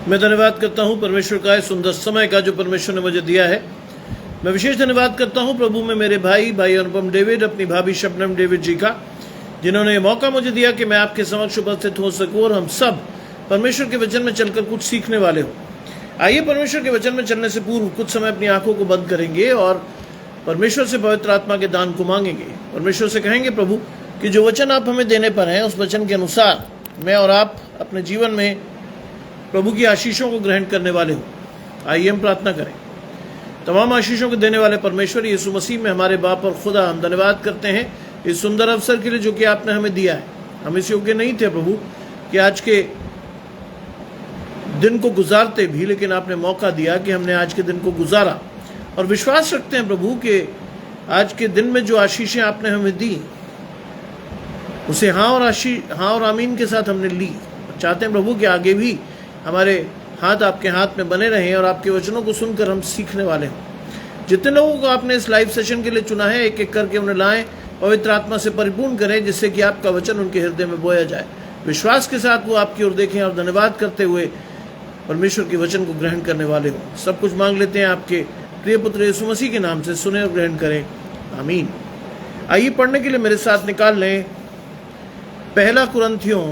मैं धन्यवाद करता हूँ परमेश्वर का इस सुंदर समय का जो परमेश्वर ने मुझे दिया है। मैं विशेष धन्यवाद करता हूँ प्रभु में मेरे भाई अनुपम डेविड, अपनी भाभी शबनम डेविड जी का, जिन्होंने ये मौका मुझे दिया कि मैं आपके समक्ष उपस्थित हो सकूँ और हम सब परमेश्वर के वचन में चलकर कुछ सीखने वाले हो। आइए परमेश्वर के वचन में चलने से पूर्व कुछ समय अपनी आंखों को बंद करेंगे और परमेश्वर से पवित्र आत्मा के दान को मांगेंगे। परमेश्वर से कहेंगे, प्रभु कि जो वचन आप हमें देने पर हैं उस वचन के अनुसार मैं और आप अपने जीवन में प्रभु की आशीषों को ग्रहण करने वाले हो। आइए हम प्रार्थना करें। तमाम आशीषों को देने वाले परमेश्वर यीशु मसीह में हमारे बाप और खुदा, हम धन्यवाद करते हैं इस सुंदर अवसर के लिए जो कि आपने हमें दिया है। हम इस योग्य नहीं थे प्रभु कि आज के दिन को गुजारते भी, लेकिन आपने मौका दिया कि हमने आज के दिन को गुजारा और विश्वास रखते हैं प्रभु कि आज के दिन में जो आशीषें आपने हमें दी उसे हाँ और आमीन के साथ हमने ली। चाहते हैं प्रभु कि आगे भी हमारे हाथ आपके हाथ में बने रहें और आपके वचनों को सुनकर हम सीखने वाले हों। जितने लोगों को आपने इस लाइव सेशन के लिए चुना है, एक एक करके उन्हें लाएं, पवित्र आत्मा से परिपूर्ण करें, जिससे कि आपका वचन उनके हृदय में बोया जाए। विश्वास के साथ वो आपकी ओर देखें और धन्यवाद करते हुए परमेश्वर के वचन को ग्रहण करने वाले हों। सब कुछ मांग लेते हैं आपके प्रिय पुत्र यीशु मसीह के नाम से, सुने और ग्रहण करें, आमीन। आइए पढ़ने के लिए मेरे साथ निकाल लें पहला कुरिन्थियों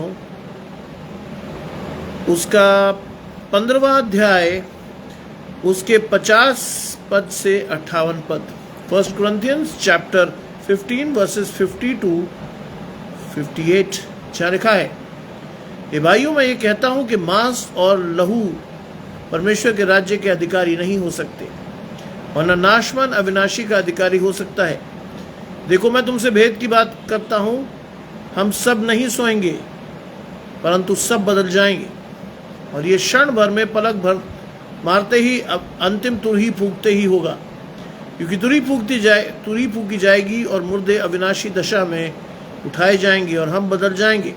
उसका 15वां अध्याय, उसके 50 पद से 58 पद। 1 Corinthians chapter 15 verses 50 to 58 क्या लिखा है? ये भाइयों, मैं ये कहता हूं कि मांस और लहू परमेश्वर के राज्य के अधिकारी नहीं हो सकते, वरना नाशवान अविनाशी का अधिकारी हो सकता है। देखो, मैं तुमसे भेद की बात करता हूं, हम सब नहीं सोएंगे परंतु सब बदल जाएंगे, और ये क्षण भर में पलक भर मारते ही अब अंतिम तुरही फूंकते ही होगा। क्योंकि तुरही फूंकी जाएगी और मुर्दे अविनाशी दशा में उठाए जाएंगे और हम बदल जाएंगे।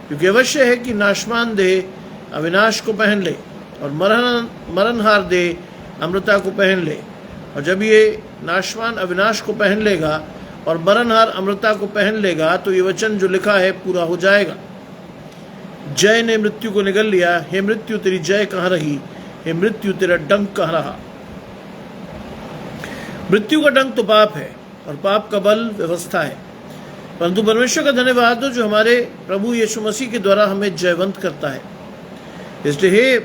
क्योंकि अवश्य है कि नाशवान देह अविनाश को पहन ले और मरणहार देह अमृता को पहन ले। और जब ये नाशवान अविनाश को पहन लेगा और मरणहार अमृता को पहन लेगा, तो ये वचन जो लिखा है पूरा हो जाएगा। जय ने मृत्यु को निगल लिया, हे मृत्यु तेरी जय कहाँ रही, हे मृत्यु तेरा डंक कहाँ रहा। मृत्यु का डंक तो पाप है और पाप का बल व्यवस्था है, परंतु परमेश्वर का धन्यवाद हो जो हमारे प्रभु यीशु मसीह के द्वारा हमें जयवंत करता है। इसलिए हे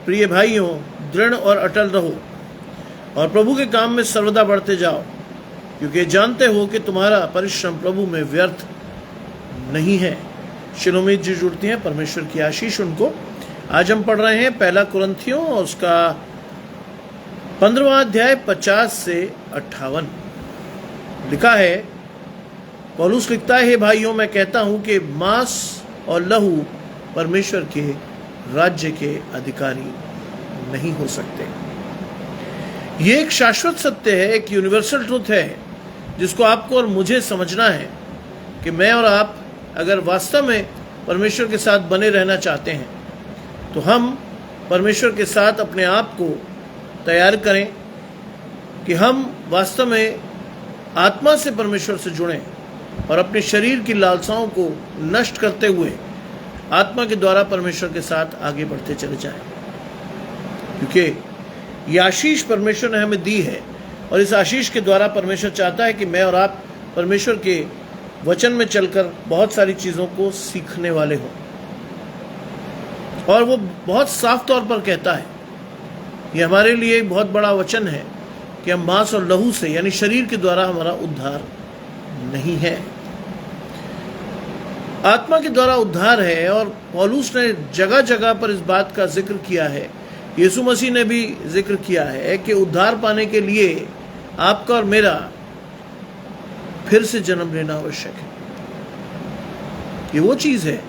प्रिय भाइयों, दृढ़ और अटल रहो और प्रभु के काम में सर्वदा बढ़ते जाओ, क्योंकि जानते हो कि तुम्हारा परिश्रम प्रभु में व्यर्थ नहीं है। शिलोमीत जी जुड़ती हैं, परमेश्वर की आशीष उनको। आज हम पढ़ रहे हैं पहला कुरिन्थियों उसका 15वां अध्याय 50 से 58। लिखा है, पौलुस लिखता है, हे भाइयों, मैं कहता हूं कि मांस और लहू परमेश्वर के राज्य के अधिकारी नहीं हो सकते। ये एक शाश्वत सत्य है, एक यूनिवर्सल ट्रूथ है, जिसको आपको और मुझे समझना है कि मैं और आप अगर वास्तव में परमेश्वर के साथ बने रहना चाहते हैं तो हम परमेश्वर के साथ अपने आप को तैयार करें कि हम वास्तव में आत्मा से परमेश्वर से जुड़ें और अपने शरीर की लालसाओं को नष्ट करते हुए आत्मा के द्वारा परमेश्वर के साथ आगे बढ़ते चले जाएं। क्योंकि ये आशीष परमेश्वर ने हमें दी है और इस आशीष के द्वारा परमेश्वर चाहता है कि मैं और आप परमेश्वर के वचन में चलकर बहुत सारी चीज़ों को सीखने वाले हों। और वो बहुत साफ तौर पर कहता है, ये हमारे लिए एक बहुत बड़ा वचन है कि हम मांस और लहू से, यानी शरीर के द्वारा हमारा उद्धार नहीं है, आत्मा के द्वारा उद्धार है। और पौलुस ने जगह जगह पर इस बात का जिक्र किया है, यीशु मसीह ने भी जिक्र किया है कि उद्धार पाने के लिए आपका और मेरा फिर से जन्म लेना आवश्यक है। ये वो चीज है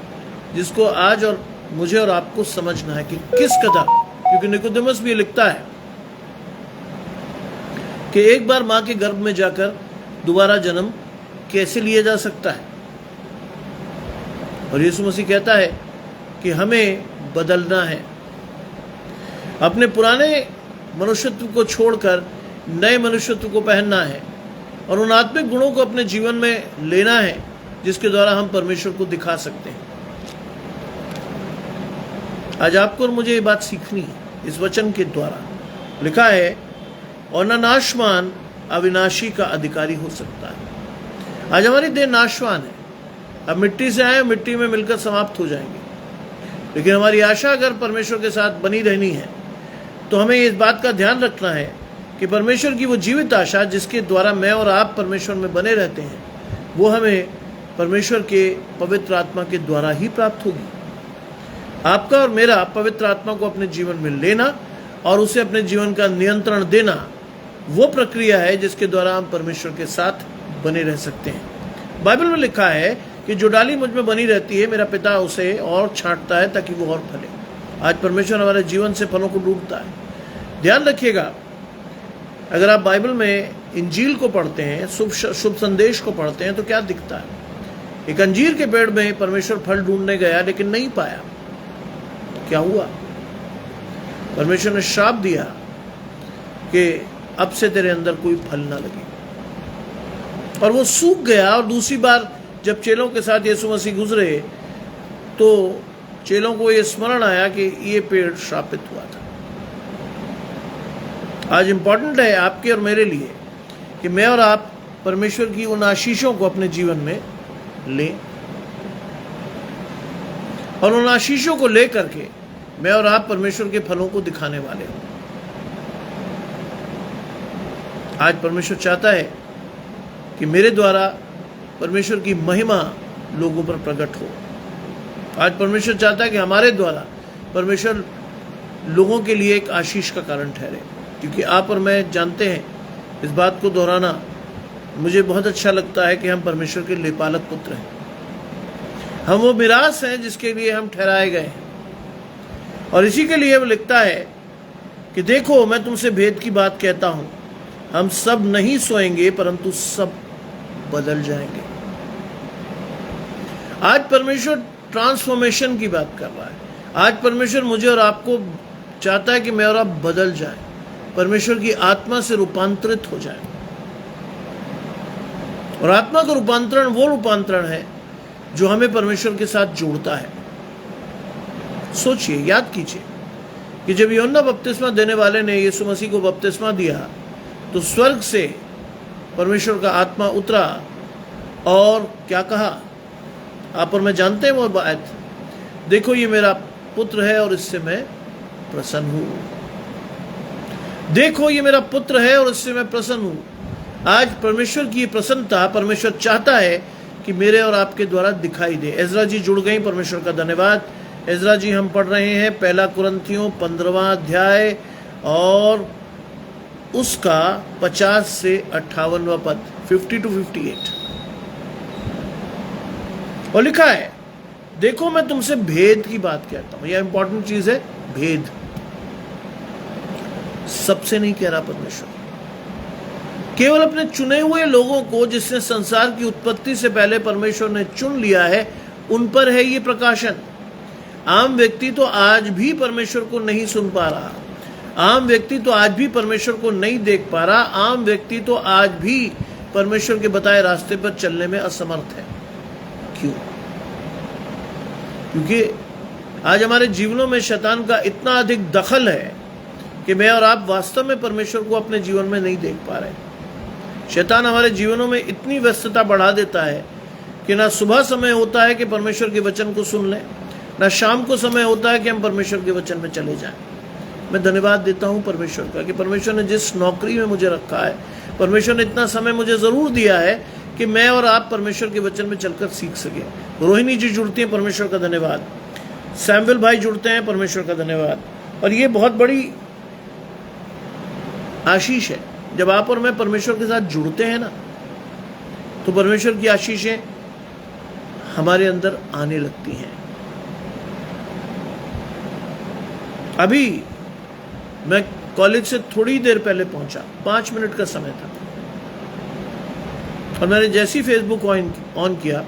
जिसको आज और मुझे और आपको समझना है कि किस कदर, क्योंकि निकोदेमस भी लिखता है कि एक बार मां के गर्भ में जाकर दोबारा जन्म कैसे लिया जा सकता है। और यीशु मसीह कहता है कि हमें बदलना है, अपने पुराने मनुष्यत्व को छोड़कर नए मनुष्यत्व को पहनना है और उन आत्मिक गुणों को अपने जीवन में लेना है जिसके द्वारा हम परमेश्वर को दिखा सकते हैं। आज आपको और मुझे ये बात सीखनी है इस वचन के द्वारा। लिखा है, और न नाशवान अविनाशी का अधिकारी हो सकता है। आज हमारी देह नाशवान है, अब मिट्टी से आए, मिट्टी में मिलकर समाप्त हो जाएंगे, लेकिन हमारी आशा अगर परमेश्वर के साथ बनी रहनी है तो हमें इस बात का ध्यान रखना है कि परमेश्वर की वो जीवित आशा जिसके द्वारा मैं और आप परमेश्वर में बने रहते हैं, वो हमें परमेश्वर के पवित्र आत्मा के द्वारा ही प्राप्त होगी। आपका और मेरा पवित्र आत्मा को अपने जीवन में लेना और उसे अपने जीवन का नियंत्रण देना वो प्रक्रिया है जिसके द्वारा हम परमेश्वर के साथ बने रह सकते हैं। बाइबल में लिखा है कि जो डाली मुझ में बनी रहती है, मेरा पिता उसे और छांटता है ताकि वो और फले। आज परमेश्वर हमारे जीवन से फलों को ढूंढता है। ध्यान रखिएगा, अगर आप बाइबल में इंजील को पढ़ते हैं, शुभ संदेश को पढ़ते हैं, तो क्या दिखता है? एक अंजीर के पेड़ में परमेश्वर फल ढूंढने गया लेकिन नहीं पाया। क्या हुआ? परमेश्वर ने श्राप दिया कि अब से तेरे अंदर कोई फल ना लगे, और वो सूख गया। और दूसरी बार जब चेलों के साथ यीशु मसीह गुजरे तो चेलों को ये स्मरण आया कि ये पेड़ श्रापित हुआ था। आज इंपॉर्टेंट है आपके और मेरे लिए कि मैं और आप परमेश्वर की उन आशीषों को अपने जीवन में लें, और उन आशीषों को लेकर के मैं और आप परमेश्वर के फलों को दिखाने वाले हों। आज परमेश्वर चाहता है कि मेरे द्वारा परमेश्वर की महिमा लोगों पर प्रकट हो। आज परमेश्वर चाहता है कि हमारे द्वारा परमेश्वर लोगों के लिए एक आशीष का कारण ठहरे, क्योंकि आप और मैं जानते हैं, इस बात को दोहराना मुझे बहुत अच्छा लगता है कि हम परमेश्वर के लेपालक पुत्र हैं। हम वो मिरास हैं जिसके लिए हम ठहराए गए हैं। और इसी के लिए वो लिखता है कि देखो, मैं तुमसे भेद की बात कहता हूं, हम सब नहीं सोएंगे परंतु सब बदल जाएंगे। आज परमेश्वर ट्रांसफॉर्मेशन की बात कर रहा है। आज परमेश्वर मुझे और आपको चाहता है कि मैं और आप बदल जाएं, परमेश्वर की आत्मा से रूपांतरित हो जाएं। और आत्मा का रूपांतरण वो रूपांतरण है जो हमें परमेश्वर के साथ जोड़ता है। सोचिए, याद कीजिए कि जब यूहन्ना बपतिस्मा देने वाले ने यीशु मसीह को बपतिस्मा दिया तो स्वर्ग से परमेश्वर का आत्मा उतरा और क्या कहा? आप और मैं जानते हैं वो बात, देखो ये मेरा पुत्र है और इससे मैं प्रसन्न हूं। देखो ये मेरा पुत्र है और इससे मैं प्रसन्न हूं। आज परमेश्वर की प्रसन्नता परमेश्वर चाहता है कि मेरे और आपके द्वारा दिखाई दे। एजरा जी जुड़ गई, परमेश्वर का धन्यवाद। एजरा जी हम पढ़ रहे हैं 1 कुरिन्थियों 15वां अध्याय और उसका 50 से 58वां पद, 50 to 58। और लिखा है, देखो मैं तुमसे भेद की बात कहता हूं। यह इंपॉर्टेंट चीज है, भेद। सबसे नहीं कह रहा परमेश्वर, केवल अपने चुने हुए लोगों को जिसने संसार की उत्पत्ति से पहले परमेश्वर ने चुन लिया है, उन पर है ये प्रकाशन। आम व्यक्ति तो आज भी परमेश्वर को नहीं सुन पा रहा, आम व्यक्ति तो आज भी परमेश्वर को नहीं देख पा रहा, आम व्यक्ति तो आज भी परमेश्वर के बताए रास्ते पर चलने में असमर्थ है। क्यों? क्योंकि आज हमारे जीवनों में शैतान का इतना अधिक दखल है कि मैं और आप वास्तव में परमेश्वर को अपने जीवन में नहीं देख पा रहे। शैतान हमारे जीवनों में इतनी व्यस्तता बढ़ा देता है कि ना सुबह समय होता है कि परमेश्वर के वचन को सुन लें, ना शाम को समय होता है कि हम परमेश्वर के वचन में चले जाएं। मैं धन्यवाद देता हूं परमेश्वर का कि परमेश्वर ने जिस नौकरी में मुझे रखा है, परमेश्वर ने इतना समय मुझे ज़रूर दिया है कि मैं और आप परमेश्वर के वचन में चलकर सीख सके। रोहिणी जी जुड़ती हैं, परमेश्वर का धन्यवाद। सैमुअल भाई जुड़ते हैं, परमेश्वर का धन्यवाद। और ये बहुत बड़ी आशीष है, जब आप और मैं परमेश्वर के साथ जुड़ते हैं ना, तो परमेश्वर की आशीषें हमारे अंदर आने लगती हैं। अभी मैं कॉलेज से थोड़ी देर पहले पहुंचा, 5 मिनट का समय था, और मैंने जैसी फेसबुक ऑन किया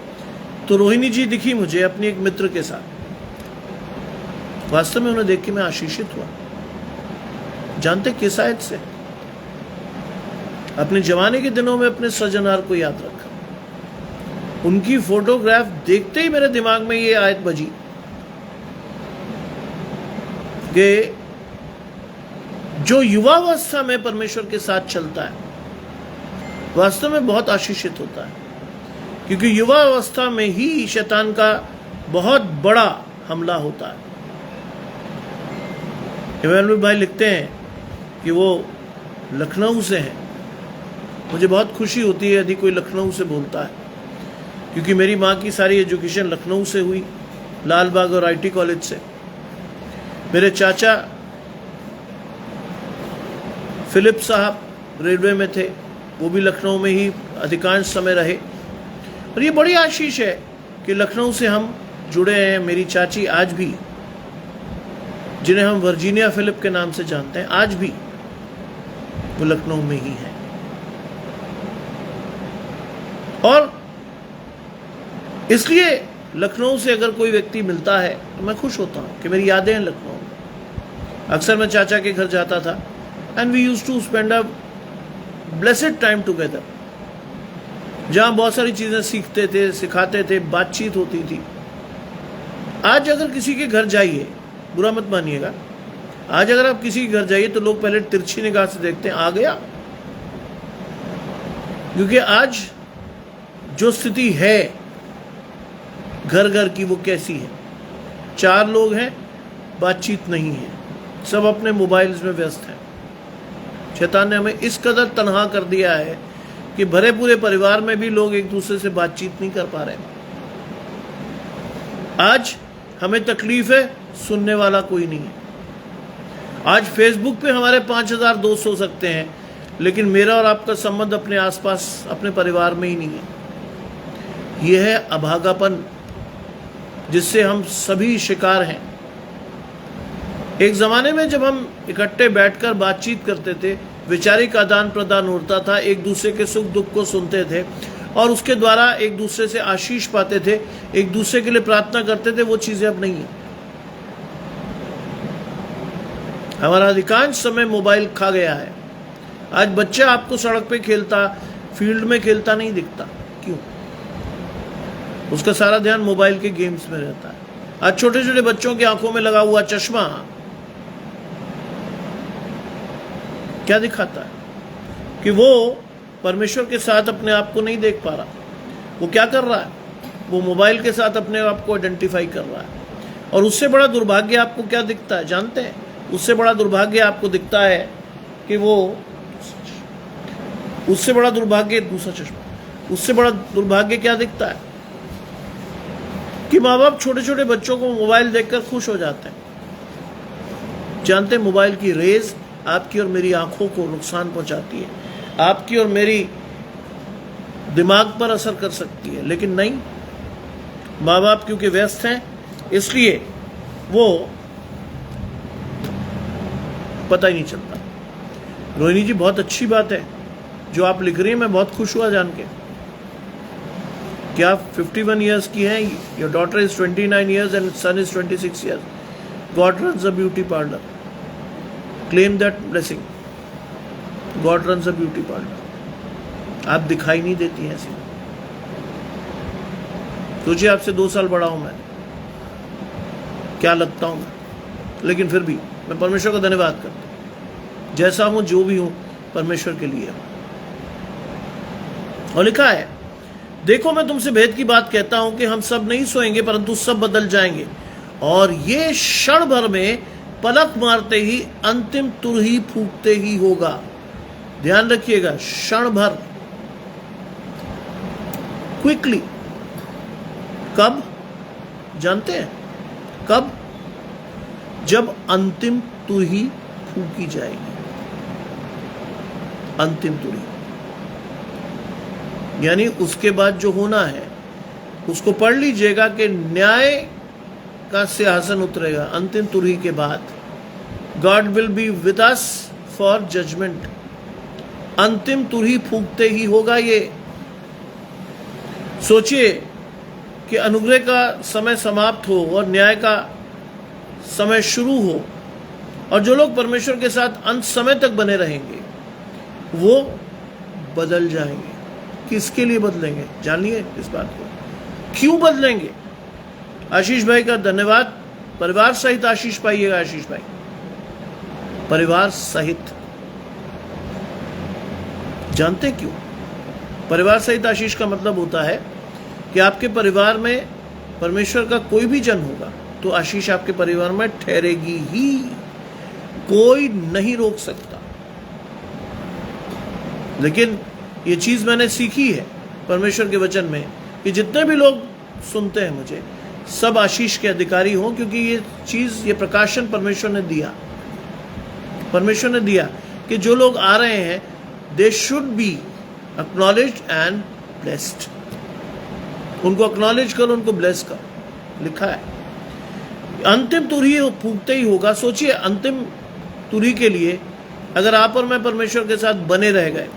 तो रोहिणी जी दिखी मुझे अपनी एक मित्र के साथ। वास्तव में उन्हें देख के मैं आशीषित हुआ। जानते किस आयत से? अपने जवानी के दिनों में अपने सजनार को याद रखा। उनकी फोटोग्राफ देखते ही मेरे दिमाग में ये आयत बजी कि जो युवावस्था में परमेश्वर के साथ चलता है वास्तव में बहुत आशीषित होता है, क्योंकि युवावस्था में ही शैतान का बहुत बड़ा हमला होता है। इमैनुअल भाई लिखते हैं कि वो लखनऊ से हैं। मुझे बहुत खुशी होती है यदि कोई लखनऊ से बोलता है, क्योंकि मेरी माँ की सारी एजुकेशन लखनऊ से हुई, लाल बाग और आईटी कॉलेज से। मेरे चाचा फिलिप साहब रेलवे में थे, वो भी लखनऊ में ही अधिकांश समय रहे। और ये बड़ी आशीष है कि लखनऊ से हम जुड़े हैं। मेरी चाची आज भी, जिन्हें हम वर्जीनिया फिलिप के नाम से जानते हैं, आज भी वो लखनऊ में ही है। और इसलिए लखनऊ से अगर कोई व्यक्ति मिलता है तो मैं खुश होता हूं कि मेरी यादें हैं लखनऊ में। अक्सर मैं चाचा के घर जाता था and we used to spend a blessed time together, जहां बहुत सारी चीजें सीखते थे, सिखाते थे, बातचीत होती थी। आज अगर किसी के घर जाइए, बुरा मत मानिएगा, आज अगर आप किसी के घर जाइए तो लोग पहले तिरछी निगाह से देखते हैं, आ गया। क्योंकि आज जो स्थिति है घर घर की वो कैसी है, 4 लोग हैं, बातचीत नहीं है, सब अपने मोबाइल्स में व्यस्त हैं। शैतान ने हमें इस कदर तन्हा कर दिया है कि भरे पूरे परिवार में भी लोग एक दूसरे से बातचीत नहीं कर पा रहे। आज हमें तकलीफ है, सुनने वाला कोई नहीं है। आज फेसबुक पे हमारे 5000 दोस्त हो सकते हैं, लेकिन मेरा और आपका संबंध अपने आसपास, अपने परिवार में ही नहीं है। यह है अभागापन जिससे हम सभी शिकार हैं। एक जमाने में जब हम इकट्ठे बैठकर बातचीत करते थे, वैचारिक आदान प्रदान होता था, एक दूसरे के सुख दुख को सुनते थे और उसके द्वारा एक दूसरे से आशीष पाते थे, एक दूसरे के लिए प्रार्थना करते थे, वो चीजें अब नहीं है। हमारा अधिकांश समय मोबाइल खा गया है। आज बच्चा आपको सड़क पे खेलता, फील्ड में खेलता नहीं दिखता। क्यों? उसका सारा ध्यान मोबाइल के गेम्स में रहता है। आज छोटे छोटे बच्चों की आंखों में लगा हुआ चश्मा क्या दिखाता है? कि वो परमेश्वर के साथ अपने आप को नहीं देख पा रहा। वो क्या कर रहा है? वो मोबाइल के साथ अपने आप को आइडेंटिफाई कर रहा है। और उससे बड़ा दुर्भाग्य आपको क्या दिखता है जानते हैं? उससे बड़ा दुर्भाग्य आपको दिखता है कि उससे बड़ा दुर्भाग्य, दूसरा चश्मा, उससे बड़ा दुर्भाग्य क्या दिखता है कि माँ बाप छोटे छोटे बच्चों को मोबाइल देखकर खुश हो जाते हैं। जानते हैं मोबाइल की रेज आपकी और मेरी आंखों को नुकसान पहुंचाती है, आपकी और मेरी दिमाग पर असर कर सकती है। लेकिन नहीं, माँ बाप क्योंकि व्यस्त हैं इसलिए वो पता ही नहीं चलता। रोहिणी जी, बहुत अच्छी बात है जो आप लिख रही हैं, मैं बहुत खुश हुआ जान के कि आप 51 ईयर्स की हैं, your daughter is 29 years and son is 26 years. God runs a beauty parlour, claim that blessing. God runs a beauty parlour. आप दिखाई नहीं देती हैं ऐसी। सोचिए आपसे 2 साल बड़ा हूं मैं, क्या लगता हूं मैं, लेकिन फिर भी मैं परमेश्वर का धन्यवाद करता हूं। जैसा हूं, जो भी हूं, परमेश्वर के लिए। और लिखा है, देखो मैं तुमसे भेद की बात कहता हूं कि हम सब नहीं सोएंगे परंतु सब बदल जाएंगे, और ये क्षण भर में पलक मारते ही अंतिम तुरही फूंकते ही होगा। ध्यान रखिएगा, क्षण भर, क्विकली। कब जानते हैं? कब? जब अंतिम तुरही फूंकी जाएगी। अंतिम तुरही यानी उसके बाद जो होना है उसको पढ़ लीजिएगा कि न्याय का सिंहासन उतरेगा। अंतिम तुरही के बाद God will be with us for judgment. अंतिम तुरही फूंकते ही होगा ये। सोचिए कि अनुग्रह का समय समाप्त हो और न्याय का समय शुरू हो, और जो लोग परमेश्वर के साथ अंत समय तक बने रहेंगे वो बदल जाएंगे। किसके लिए बदलेंगे? जानिए इस बात को। क्यों बदलेंगे? आशीष भाई का धन्यवाद। परिवार सहित आशीष पाइएगा आशीष भाई। परिवार सहित। जानते क्यों? परिवार सहित आशीष का मतलब होता है कि आपके परिवार में परमेश्वर का कोई भी जन होगा तो आशीष आपके परिवार में ठहरेगी ही, कोई नहीं रोक सकता। लेकिन ये चीज मैंने सीखी है परमेश्वर के वचन में कि जितने भी लोग सुनते हैं मुझे, सब आशीष के अधिकारी हों, क्योंकि ये प्रकाशन परमेश्वर ने दिया। परमेश्वर ने दिया कि जो लोग आ रहे हैं they should be acknowledged and blessed. उनको एक्नॉलेज करो, उनको ब्लेस करो। लिखा है अंतिम तुरही फूंकते ही होगा। सोचिए, अंतिम तुरही के लिए अगर आप और मैं परमेश्वर के साथ बने रह गए,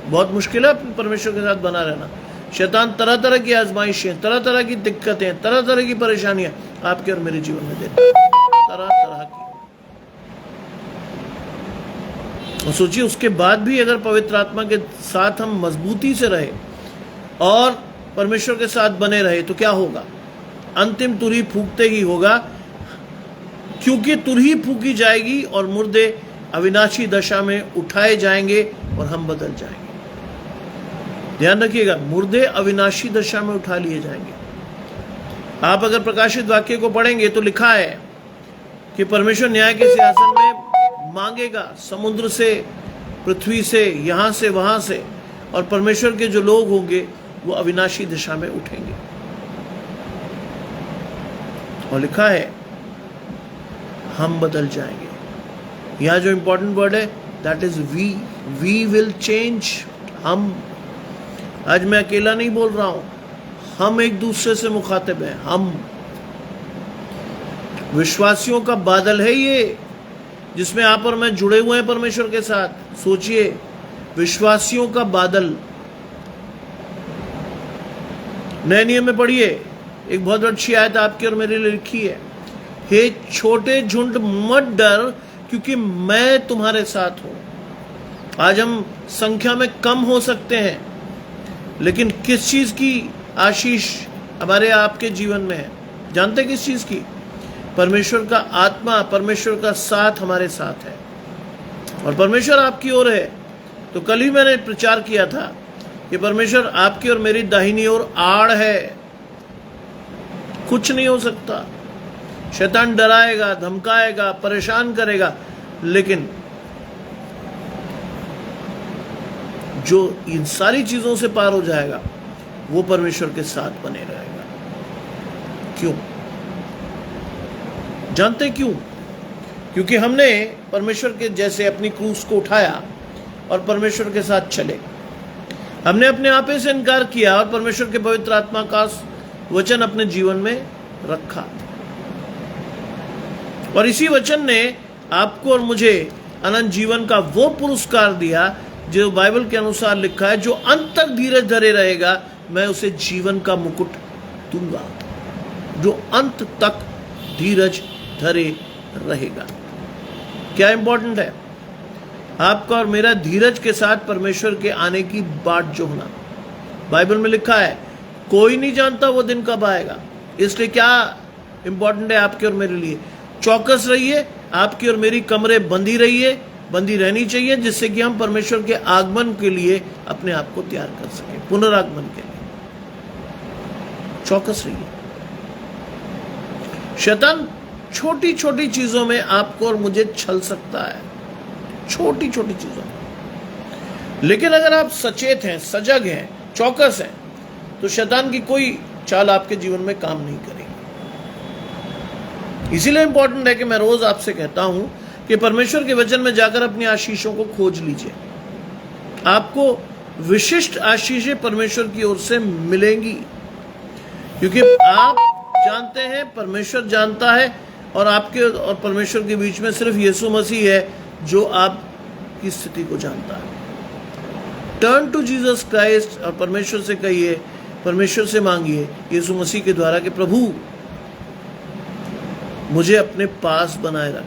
बहुत मुश्किल है परमेश्वर के साथ बना रहना। शैतान तरह तरह की आजमाइशें, तरह तरह की दिक्कतें, तरह तरह की परेशानियां आपके और मेरे जीवन में देता है, तरह तरह की। और सोचिए, उसके बाद भी अगर पवित्र आत्मा के साथ हम मजबूती से रहे और परमेश्वर के साथ बने रहे तो क्या होगा? अंतिम तुरही फूंकते ही होगा, क्योंकि तुरही फूंकी जाएगी और मुर्दे अविनाशी दशा में उठाए जाएंगे और हम बदल जाएंगे। ध्यान रखिएगा, मुर्दे अविनाशी दशा में उठा लिए जाएंगे। आप अगर प्रकाशित वाक्य को पढ़ेंगे तो लिखा है कि परमेश्वर न्याय के सिंहासन में मांगेगा, समुद्र से, पृथ्वी से, यहां से, वहां से, और परमेश्वर के जो लोग होंगे वो अविनाशी दिशा में उठेंगे। और लिखा है हम बदल जाएंगे। यहां जो इंपॉर्टेंट वर्ड है that is we will change. हम, आज मैं अकेला नहीं बोल रहा हूं, हम एक दूसरे से मुखातिब हैं। हम विश्वासियों का बादल है ये, जिसमें आप और मैं जुड़े हुए हैं परमेश्वर के साथ। सोचिए, विश्वासियों का बादल। नए नियम में पढ़िए, एक बहुत अच्छी आयत आपकी और मेरे लिए लिखी है, हे छोटे झुंड मत डर, क्योंकि मैं तुम्हारे साथ हूं। आज हम संख्या में कम हो सकते हैं, लेकिन किस चीज की आशीष हमारे आपके जीवन में है? जानते किस चीज की? परमेश्वर का आत्मा, परमेश्वर का साथ हमारे साथ है। और परमेश्वर आपकी ओर है। तो कल ही मैंने प्रचार किया था कि परमेश्वर आपकी और मेरी दाहिनी ओर आड़ है, कुछ नहीं हो सकता। शैतान डराएगा, धमकाएगा, परेशान करेगा, लेकिन जो इन सारी चीजों से पार हो जाएगा वो परमेश्वर के साथ बने रहेगा। क्यों? जानते क्यों? क्योंकि हमने परमेश्वर के जैसे अपनी क्रूस को उठाया और परमेश्वर के साथ चले। हमने अपने आपे से इनकार किया और परमेश्वर के पवित्र आत्मा का वचन अपने जीवन में रखा। और इसी वचन ने आपको और मुझे अनंत जीवन का वो पुरस्कार दिया जो बाइबल के अनुसार लिखा है, जो अंत तक धीरज धरे रहेगा मैं उसे जीवन का मुकुट दूंगा। जो अंत तक धीरज धरे रहेगा। क्या इंपॉर्टेंट है? आपका और मेरा धीरज के साथ परमेश्वर के आने की बाट जोहना। बाइबल में लिखा है कोई नहीं जानता वो दिन कब आएगा। इसलिए क्या इंपॉर्टेंट है आपके और मेरे लिए? चौकस रहिए, आपकी और मेरी कमरे बंदी रहनी चाहिए, जिससे कि हम परमेश्वर के आगमन के लिए अपने आप को तैयार कर सकें, पुनरागमन के लिए। चौकस रहिए। शैतान छोटी छोटी चीजों में आपको और मुझे छल सकता है, छोटी छोटी चीजों में। लेकिन अगर आप सचेत हैं, सजग हैं, चौकस हैं, तो शैतान की कोई चाल आपके जीवन में काम नहीं करेगी। इसीलिए इंपॉर्टेंट है कि मैं रोज आपसे कहता हूं कि परमेश्वर के वचन में जाकर अपनी आशीषों को खोज लीजिए। आपको विशिष्ट आशीषें परमेश्वर की ओर से मिलेंगी, क्योंकि आप जानते हैं, परमेश्वर जानता है, और आपके और परमेश्वर के बीच में सिर्फ यीशु मसीह है जो आपकी स्थिति को जानता है। टर्न टू जीसस क्राइस्ट और परमेश्वर से कहिए, परमेश्वर से मांगिए यीशु मसीह के द्वारा कि प्रभु मुझे अपने पास बनाए रख।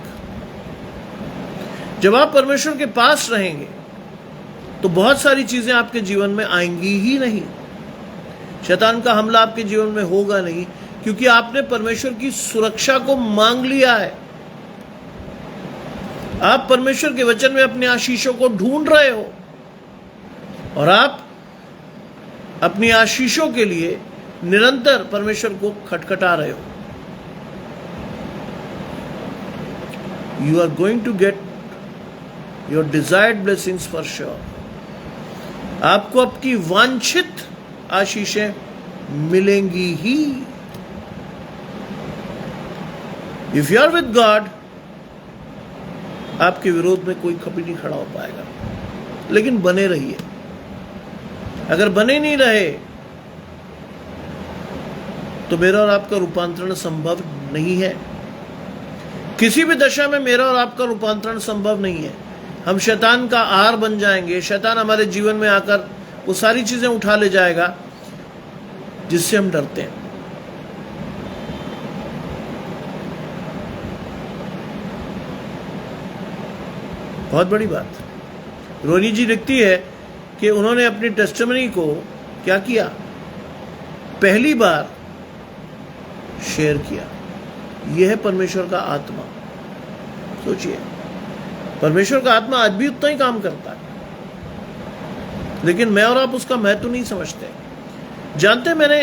जब आप परमेश्वर के पास रहेंगे तो बहुत सारी चीजें आपके जीवन में आएंगी ही नहीं। शैतान का हमला आपके जीवन में होगा नहीं, क्योंकि आपने परमेश्वर की सुरक्षा को मांग लिया है। आप परमेश्वर के वचन में अपने आशीषों को ढूंढ रहे हो और आप अपनी आशीषों के लिए निरंतर परमेश्वर को खटखटा रहे हो। You are going to get your desired blessings for sure. आपको आपकी वांछित आशीषें मिलेंगी ही। If you are with God, आपके विरोध में कोई कभी नहीं खड़ा हो पाएगा। लेकिन बने रहिए। अगर बने नहीं रहे तो मेरा और आपका रूपांतरण संभव नहीं है। किसी भी दशा में मेरा और आपका रूपांतरण संभव नहीं है। हम शैतान का आहार बन जाएंगे। शैतान हमारे जीवन में आकर वो सारी चीजें उठा ले जाएगा जिससे हम डरते हैं। बहुत बड़ी बात। रोनी जी लिखती है कि उन्होंने अपनी टेस्टिमनी को क्या किया, पहली बार शेयर किया। यह है परमेश्वर का आत्मा। सोचिए, परमेश्वर का आत्मा आज भी उतना ही काम करता है, लेकिन मैं और आप उसका महत्व नहीं समझते। जानते हैं मैंने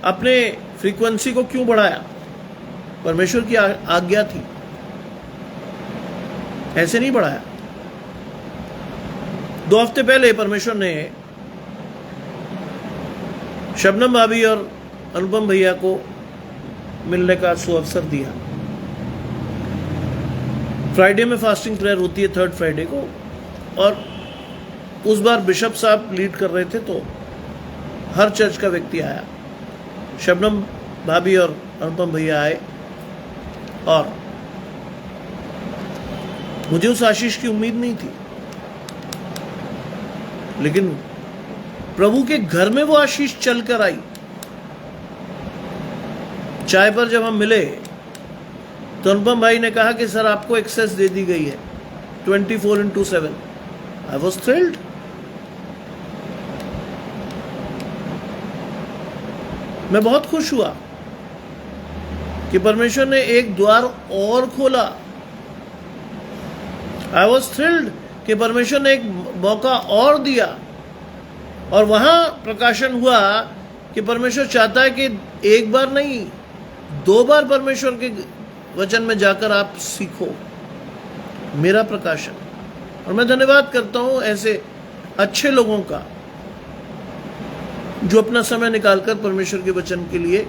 अपने फ्रीक्वेंसी को क्यों बढ़ाया? परमेश्वर की आज्ञा थी, ऐसे नहीं बढ़ाया। 2 हफ्ते पहले परमेश्वर ने शबनम भाभी और अनुपम भैया को मिलने का सुअवसर दिया। फ्राइडे में फास्टिंग प्रेयर होती है, 3rd फ्राइडे को, और उस बार बिशप साहब लीड कर रहे थे, तो हर चर्च का व्यक्ति आया। शबनम भाभी और अनुपम भैया आए और मुझे उस आशीष की उम्मीद नहीं थी, लेकिन प्रभु के घर में वो आशीष चल कर आई। चाय पर जब हम मिले तो अनुपम भाई ने कहा कि सर आपको एक्सेस दे दी गई है 24/7। I was thrilled. मैं बहुत खुश हुआ कि परमेश्वर ने एक द्वार और खोला। आई वॉज थ्रिल्ड कि परमेश्वर ने एक मौका और दिया। और वहां प्रकाशन हुआ कि परमेश्वर चाहता है कि एक बार नहीं, 2 बार परमेश्वर के वचन में जाकर आप सीखो। मेरा प्रकाशन। और मैं धन्यवाद करता हूं ऐसे अच्छे लोगों का जो अपना समय निकालकर परमेश्वर के वचन के लिए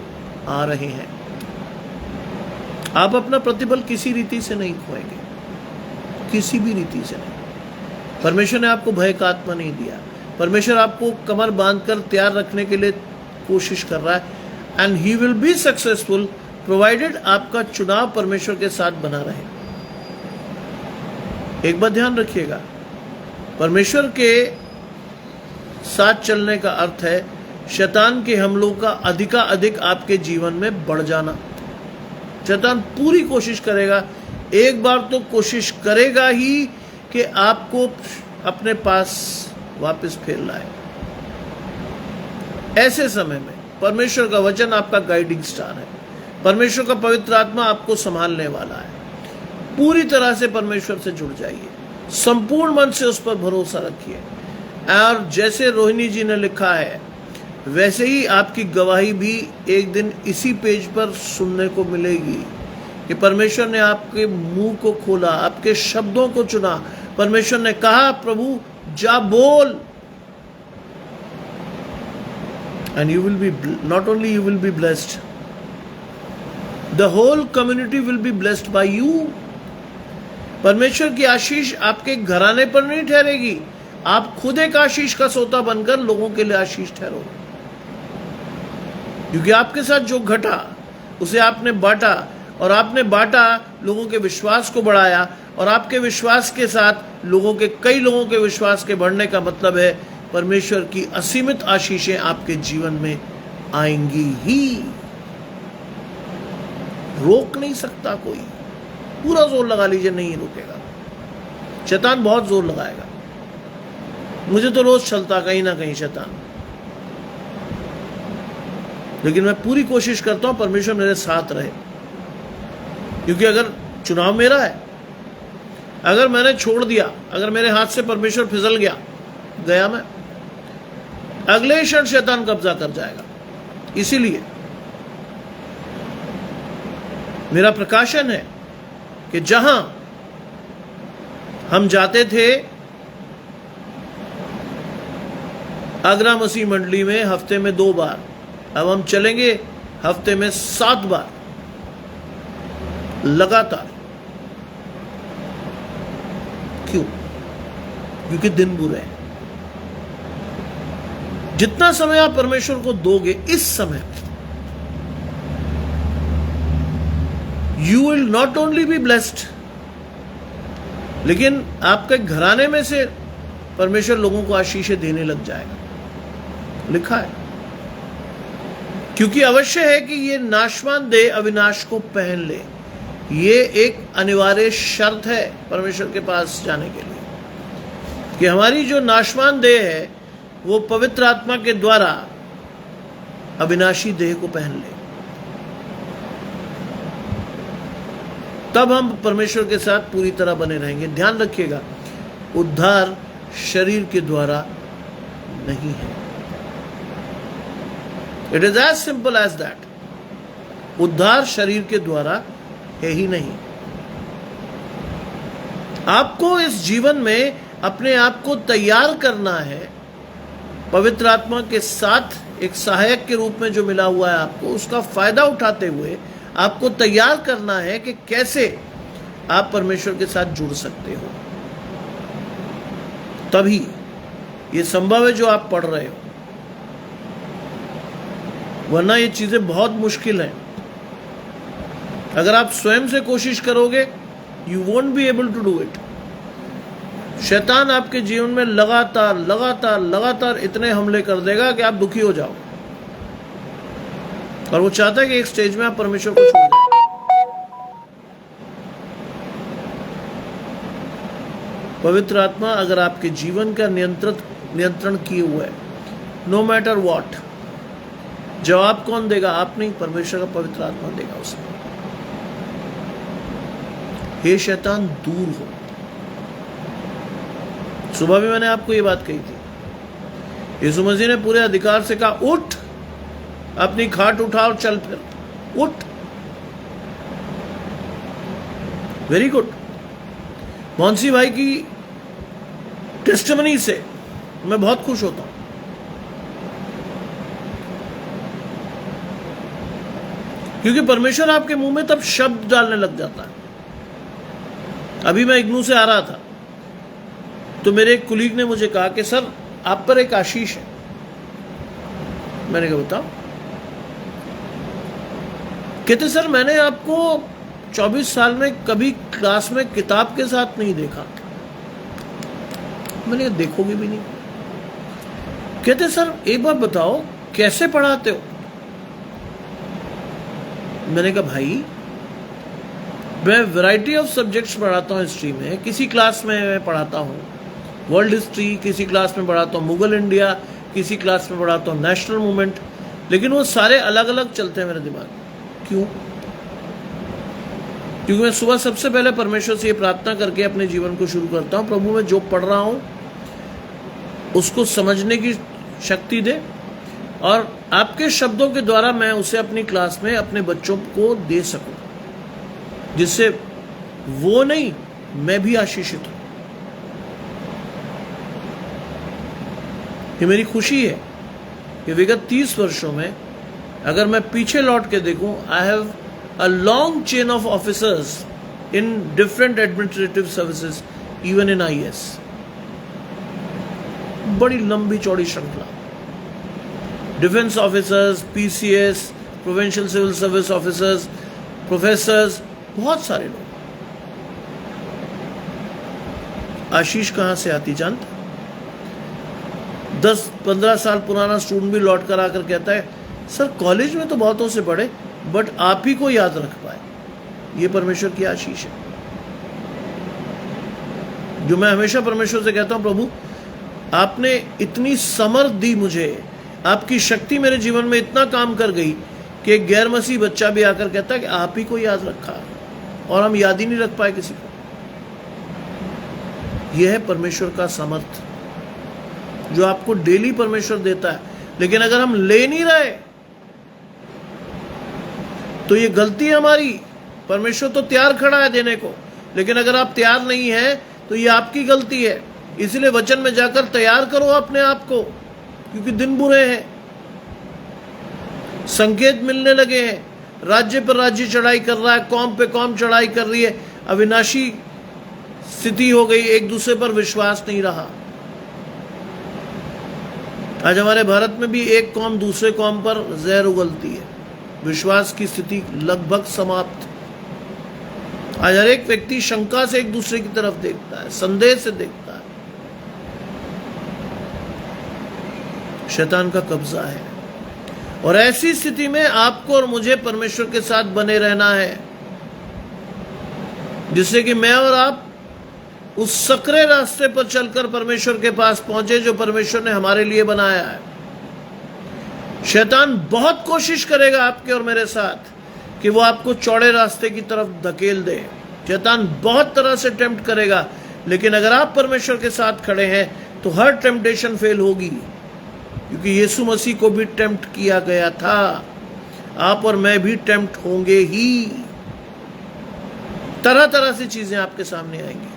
आ रहे हैं। आप अपना प्रतिफल किसी रीति से नहीं खोएंगे, किसी भी रीति से नहीं। परमेश्वर ने आपको भय का आत्मा नहीं दिया। परमेश्वर आपको कमर बांधकर तैयार रखने के लिए कोशिश कर रहा है। And he will be successful provided आपका चुनाव परमेश्वर के साथ बना रहे। एक बात ध्यान रखिएगा, परमेश्वर के साथ चलने का अर्थ है शैतान के हमलों का अधिकाधिक आपके जीवन में बढ़ जाना। शैतान पूरी कोशिश करेगा, एक बार तो कोशिश करेगा ही कि आपको अपने पास वापस फेर लाए। ऐसे समय में परमेश्वर का वचन आपका गाइडिंग स्टार है। परमेश्वर का पवित्र आत्मा आपको संभालने वाला है। पूरी तरह से परमेश्वर से जुड़ जाइए, संपूर्ण मन से उस पर भरोसा रखिए। और जैसे रोहिणी जी ने लिखा है, वैसे ही आपकी गवाही भी एक दिन इसी पेज पर सुनने को मिलेगी कि परमेश्वर ने आपके मुंह को खोला, आपके शब्दों को चुना। परमेश्वर ने कहा, प्रभु जा बोल। And you will be, not only you will be blessed, the whole community will be blessed by you. परमेश्वर की आशीष आपके घराने पर नहीं ठहरेगी, आप खुद एक आशीष का सोता बनकर लोगों के लिए आशीष ठहरो। क्योंकि आपके साथ जो घटा उसे आपने बांटा, और आपने बांटा, लोगों के विश्वास को बढ़ाया, और आपके विश्वास के साथ कई लोगों के विश्वास के बढ़ने का मतलब है परमेश्वर की असीमित आशीषें आपके जीवन में आएंगी ही। रोक नहीं सकता कोई। पूरा जोर लगा लीजिए, नहीं रोकेगा। शैतान बहुत जोर लगाएगा। मुझे तो रोज चलता कहीं ना कहीं शैतान, लेकिन मैं पूरी कोशिश करता हूं परमेश्वर मेरे साथ रहे। क्योंकि अगर चुनाव मेरा है, अगर मैंने छोड़ दिया, अगर मेरे हाथ से परमेश्वर फिसल गया मैं, अगले क्षण शैतान कब्जा कर जाएगा। इसीलिए मेरा प्रकाशन है कि जहां हम जाते थे आगरा मसीह मंडली में हफ्ते में 2 बार, अब हम चलेंगे हफ्ते में 7 बार लगातार। क्यों? क्योंकि दिन बुरे हैं। जितना समय आप परमेश्वर को दोगे इस समय, you will not only be blessed, लेकिन आपके घराने में से परमेश्वर लोगों को आशीषें देने लग जाएगा। लिखा है, क्योंकि अवश्य है कि ये नाशवान देह अविनाश को पहन ले। ये एक अनिवार्य शर्त है परमेश्वर के पास जाने के लिए, कि हमारी जो नाशवान देह है वो पवित्र आत्मा के द्वारा अविनाशी देह को पहन ले। तब हम परमेश्वर के साथ पूरी तरह बने रहेंगे। ध्यान रखिएगा, उद्धार शरीर के द्वारा नहीं है। It is as simple as that. उद्धार शरीर के द्वारा है ही नहीं। आपको इस जीवन में अपने आप को तैयार करना है, पवित्र आत्मा के साथ एक सहायक के रूप में जो मिला हुआ है आपको, उसका फायदा उठाते हुए आपको तैयार करना है कि कैसे आप परमेश्वर के साथ जुड़ सकते हो। तभी ये संभव है जो आप पढ़ रहे हो, वरना ये चीजें बहुत मुश्किल हैं। अगर आप स्वयं से कोशिश करोगे, you won't be able to do it. शैतान आपके जीवन में लगातार लगातार लगातार इतने हमले कर देगा कि आप दुखी हो जाओ, और वो चाहता है कि एक स्टेज में आप परमेश्वर को छोड़ दें। पवित्र आत्मा अगर आपके जीवन का नियंत्रण किए हुआ है, नो मैटर व्हाट, जवाब कौन देगा? आप नहीं, परमेश्वर का पवित्र आत्मा देगा उसे। हे शैतान दूर हो। सुबह भी मैंने आपको ये बात कही थी। यीशु मसीह ने पूरे अधिकार से कहा, उठ, अपनी खाट उठा और चल फिर, उठ। Very good. मोहनसी भाई की टेस्टिमनी से मैं बहुत खुश होता हूं, क्योंकि परमेश्वर आपके मुंह में तब शब्द डालने लग जाता है। अभी मैं इग्नू से आ रहा था तो मेरे एक कुलीग ने मुझे कहा कि सर आप पर एक आशीष है। मैंने कहा बताओ। कहते सर मैंने आपको 24 साल में कभी क्लास में किताब के साथ नहीं देखा। मैंने कहा देखोगे भी नहीं। कहते सर एक बार बताओ कैसे पढ़ाते हो? मैंने कहा भाई मैं वैरायटी ऑफ सब्जेक्ट्स पढ़ाता हूँ हिस्ट्री में। किसी क्लास में मैं पढ़ाता हूँ वर्ल्ड हिस्ट्री, किसी क्लास में पढ़ाता हूँ मुगल इंडिया, किसी क्लास में पढ़ाता हूँ नेशनल मूवमेंट, लेकिन वो सारे अलग अलग चलते हैं मेरे दिमाग में। क्यों? क्योंकि मैं सुबह सबसे पहले परमेश्वर से ये प्रार्थना करके अपने जीवन को शुरू करता हूँ, प्रभु मैं जो पढ़ रहा हूँ उसको समझने की शक्ति दे, और आपके शब्दों के द्वारा मैं उसे अपनी क्लास में अपने बच्चों को दे सकूं, जिससे वो नहीं मैं भी आशीषित हूं। ये मेरी खुशी है कि विगत 30 वर्षों में अगर मैं पीछे लौट के देखूं, I have a long chain of officers in different administrative services, even in IAS। बड़ी लंबी चौड़ी श्रृंखला, defence officers, PCS, provincial civil service officers, professors, बहुत सारे लोग। आशीष कहां से आती जानते? 10-15 साल पुराना स्टूडेंट भी लौट कर आकर कहता है सर कॉलेज में तो बहुतों से पढ़े बट आप ही को याद रख पाए। ये परमेश्वर की आशीष है, जो मैं हमेशा परमेश्वर से कहता हूं प्रभु आपने इतनी समर्थ दी मुझे, आपकी शक्ति मेरे जीवन में इतना काम कर गई कि एक गैर मसीह बच्चा भी आकर कहता है कि आप ही को याद रखा, और हम याद ही नहीं रख पाए किसी को। यह है परमेश्वर का सामर्थ्य जो आपको डेली परमेश्वर देता है। लेकिन अगर हम ले नहीं रहे तो ये गलती है हमारी। परमेश्वर तो तैयार खड़ा है देने को, लेकिन अगर आप तैयार नहीं है तो ये आपकी गलती है। इसलिए वचन में जाकर तैयार करो अपने आप को, क्योंकि दिन बुरे हैं, संकेत मिलने लगे हैं, राज्य पर राज्य चढ़ाई कर रहा है, कौम पे कौम चढ़ाई कर रही है, अविनाशी स्थिति हो गई, एक दूसरे पर विश्वास नहीं रहा। आज हमारे भारत में भी एक कौम दूसरे कौम पर जहर उगलती है, विश्वास की स्थिति लगभग समाप्त। आज हर एक व्यक्ति शंका से एक दूसरे की तरफ देखता है, संदेह से देखता है। शैतान का कब्जा है, और ऐसी स्थिति में आपको और मुझे परमेश्वर के साथ बने रहना है, जिससे कि मैं और आप उस सकरे रास्ते पर चलकर परमेश्वर के पास पहुंचे जो परमेश्वर ने हमारे लिए बनाया है। शैतान बहुत कोशिश करेगा आपके और मेरे साथ कि वो आपको चौड़े रास्ते की तरफ धकेल दे। शैतान बहुत तरह से टेम्प्ट करेगा, लेकिन अगर आप परमेश्वर के साथ खड़े हैं तो हर टेम्पटेशन फेल होगी, क्योंकि यीशु मसीह को भी टेम्प्ट किया गया था। आप और मैं भी टेम्प्ट होंगे ही। तरह तरह से चीजें आपके सामने आएंगी।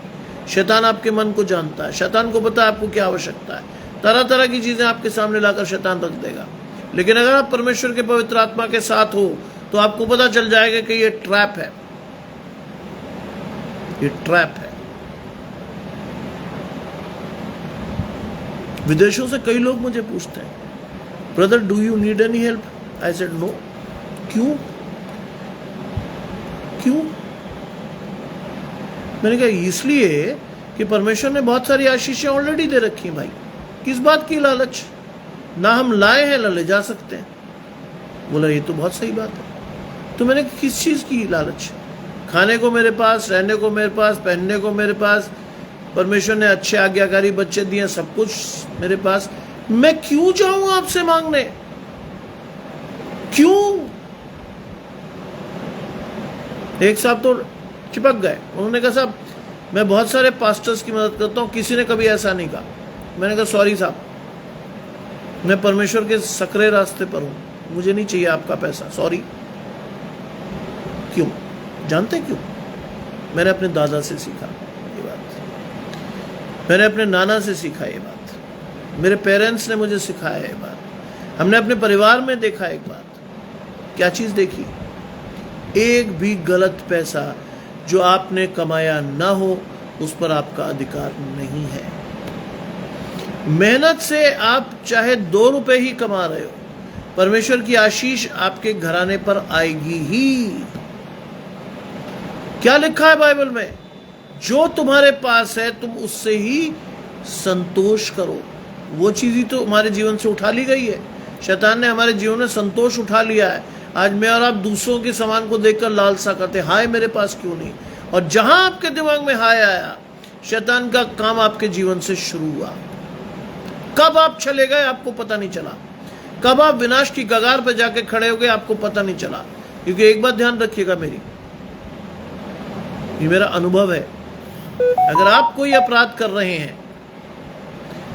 शैतान आपके मन को जानता है, शैतान को पता है आपको क्या आवश्यकता है। तरह तरह की चीजें आपके सामने लाकर शैतान रख देगा। लेकिन अगर आप परमेश्वर के पवित्र आत्मा के साथ हो तो आपको पता चल जाएगा कि ये ट्रैप है, ये ट्रैप है। विदेशों से कई लोग मुझे पूछते हैं, brother do you need any help? I said no. क्यों? क्यों? मैंने कहा इसलिए कि परमेश्वर ने बहुत सारी आशीषें ऑलरेडी दे रखी हैं भाई। किस बात की लालच? ना हम लाए हैं ना ले जा सकते हैं। बोला ये तो बहुत सही बात है। तो मैंने किस चीज की लालच? खाने को मेरे पास, रहने को मेरे पास, पहनने को मेरे पास, परमेश्वर ने अच्छे आज्ञाकारी बच्चे दिए, सब कुछ मेरे पास। मैं क्यों जाऊं आपसे मांगने? क्यों? एक साहब तो चिपक गए। उन्होंने कहा साहब मैं बहुत सारे पास्टर्स की मदद करता हूं, किसी ने कभी ऐसा नहीं कहा। मैंने कहा सॉरी साहब, मैं परमेश्वर के सकरे रास्ते पर हूं, मुझे नहीं चाहिए आपका पैसा, सॉरी। क्यों? जानते क्यों? मैंने अपने दादा से सीखा ये बात, मैंने अपने नाना से सीखा ये बात, मेरे पेरेंट्स ने मुझे सिखाया ये बात, हमने अपने परिवार में देखा एक बात। क्या चीज देखी? एक भी गलत पैसा जो आपने कमाया ना हो उस पर आपका अधिकार नहीं है। मेहनत से आप चाहे 2 रुपए ही कमा रहे हो, परमेश्वर की आशीष आपके घराने पर आएगी ही। क्या लिखा है बाइबल में? जो तुम्हारे पास है तुम उससे ही संतोष करो। वो चीज ही तो हमारे जीवन से उठा ली गई है। शैतान ने हमारे जीवन में संतोष उठा लिया है। आज मैं और आप दूसरों के सामान को देखकर लालसा करते, हाय मेरे पास क्यों नहीं। और जहां आपके दिमाग में हाय आया, शैतान का काम आपके जीवन से शुरू हुआ। कब आप चले गए आपको पता नहीं चला, कब आप विनाश की कगार पर जाके खड़े हो गए आपको पता नहीं चला। क्योंकि एक बात ध्यान रखिएगा, ये मेरा अनुभव है। अगर आप कोई अपराध कर रहे हैं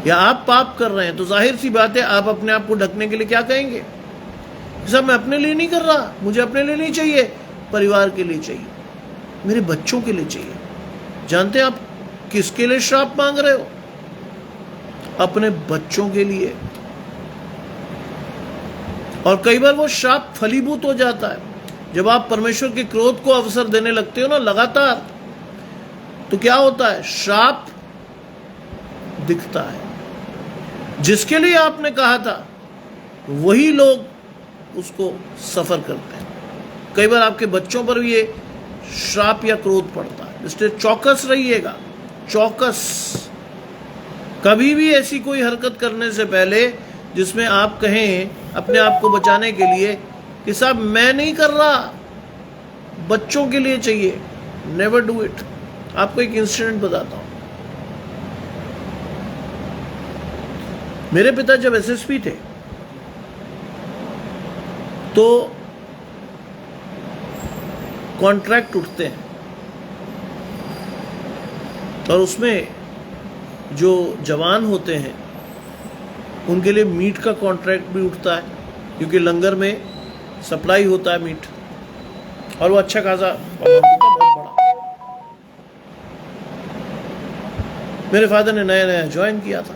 या आप पाप कर रहे हैं तो जाहिर सी बात है आप अपने आप को ढकने के लिए क्या कहेंगे? सब मैं अपने लिए नहीं कर रहा, मुझे अपने लिए नहीं चाहिए, परिवार के लिए चाहिए, मेरे बच्चों के लिए चाहिए। जानते हैं आप किसके लिए श्राप मांग रहे हो? अपने बच्चों के लिए। और कई बार वो श्राप फलीभूत हो जाता है जब आप परमेश्वर के क्रोध को अवसर देने लगते हो ना लगातार, तो क्या होता है? श्राप दिखता है। जिसके लिए आपने कहा था वही लोग उसको सफर करते हैं। कई बार आपके बच्चों पर भी ये श्राप या क्रोध पड़ता है। इसलिए चौकस रहिएगा, चौकस। कभी भी ऐसी कोई हरकत करने से पहले जिसमें आप कहें अपने आप को बचाने के लिए कि साहब मैं नहीं कर रहा, बच्चों के लिए चाहिए, नेवर डू इट। आपको एक इंसिडेंट बताता हूं। मेरे पिता जब एसएसपी थे तो कॉन्ट्रैक्ट उठते हैं और उसमें जो जवान होते हैं उनके लिए मीट का कॉन्ट्रैक्ट भी उठता है, क्योंकि लंगर में सप्लाई होता है मीट, और वो अच्छा खासा अमाउंट होता है, बहुत बड़ा। मेरे फादर ने नया नया ज्वाइन किया था।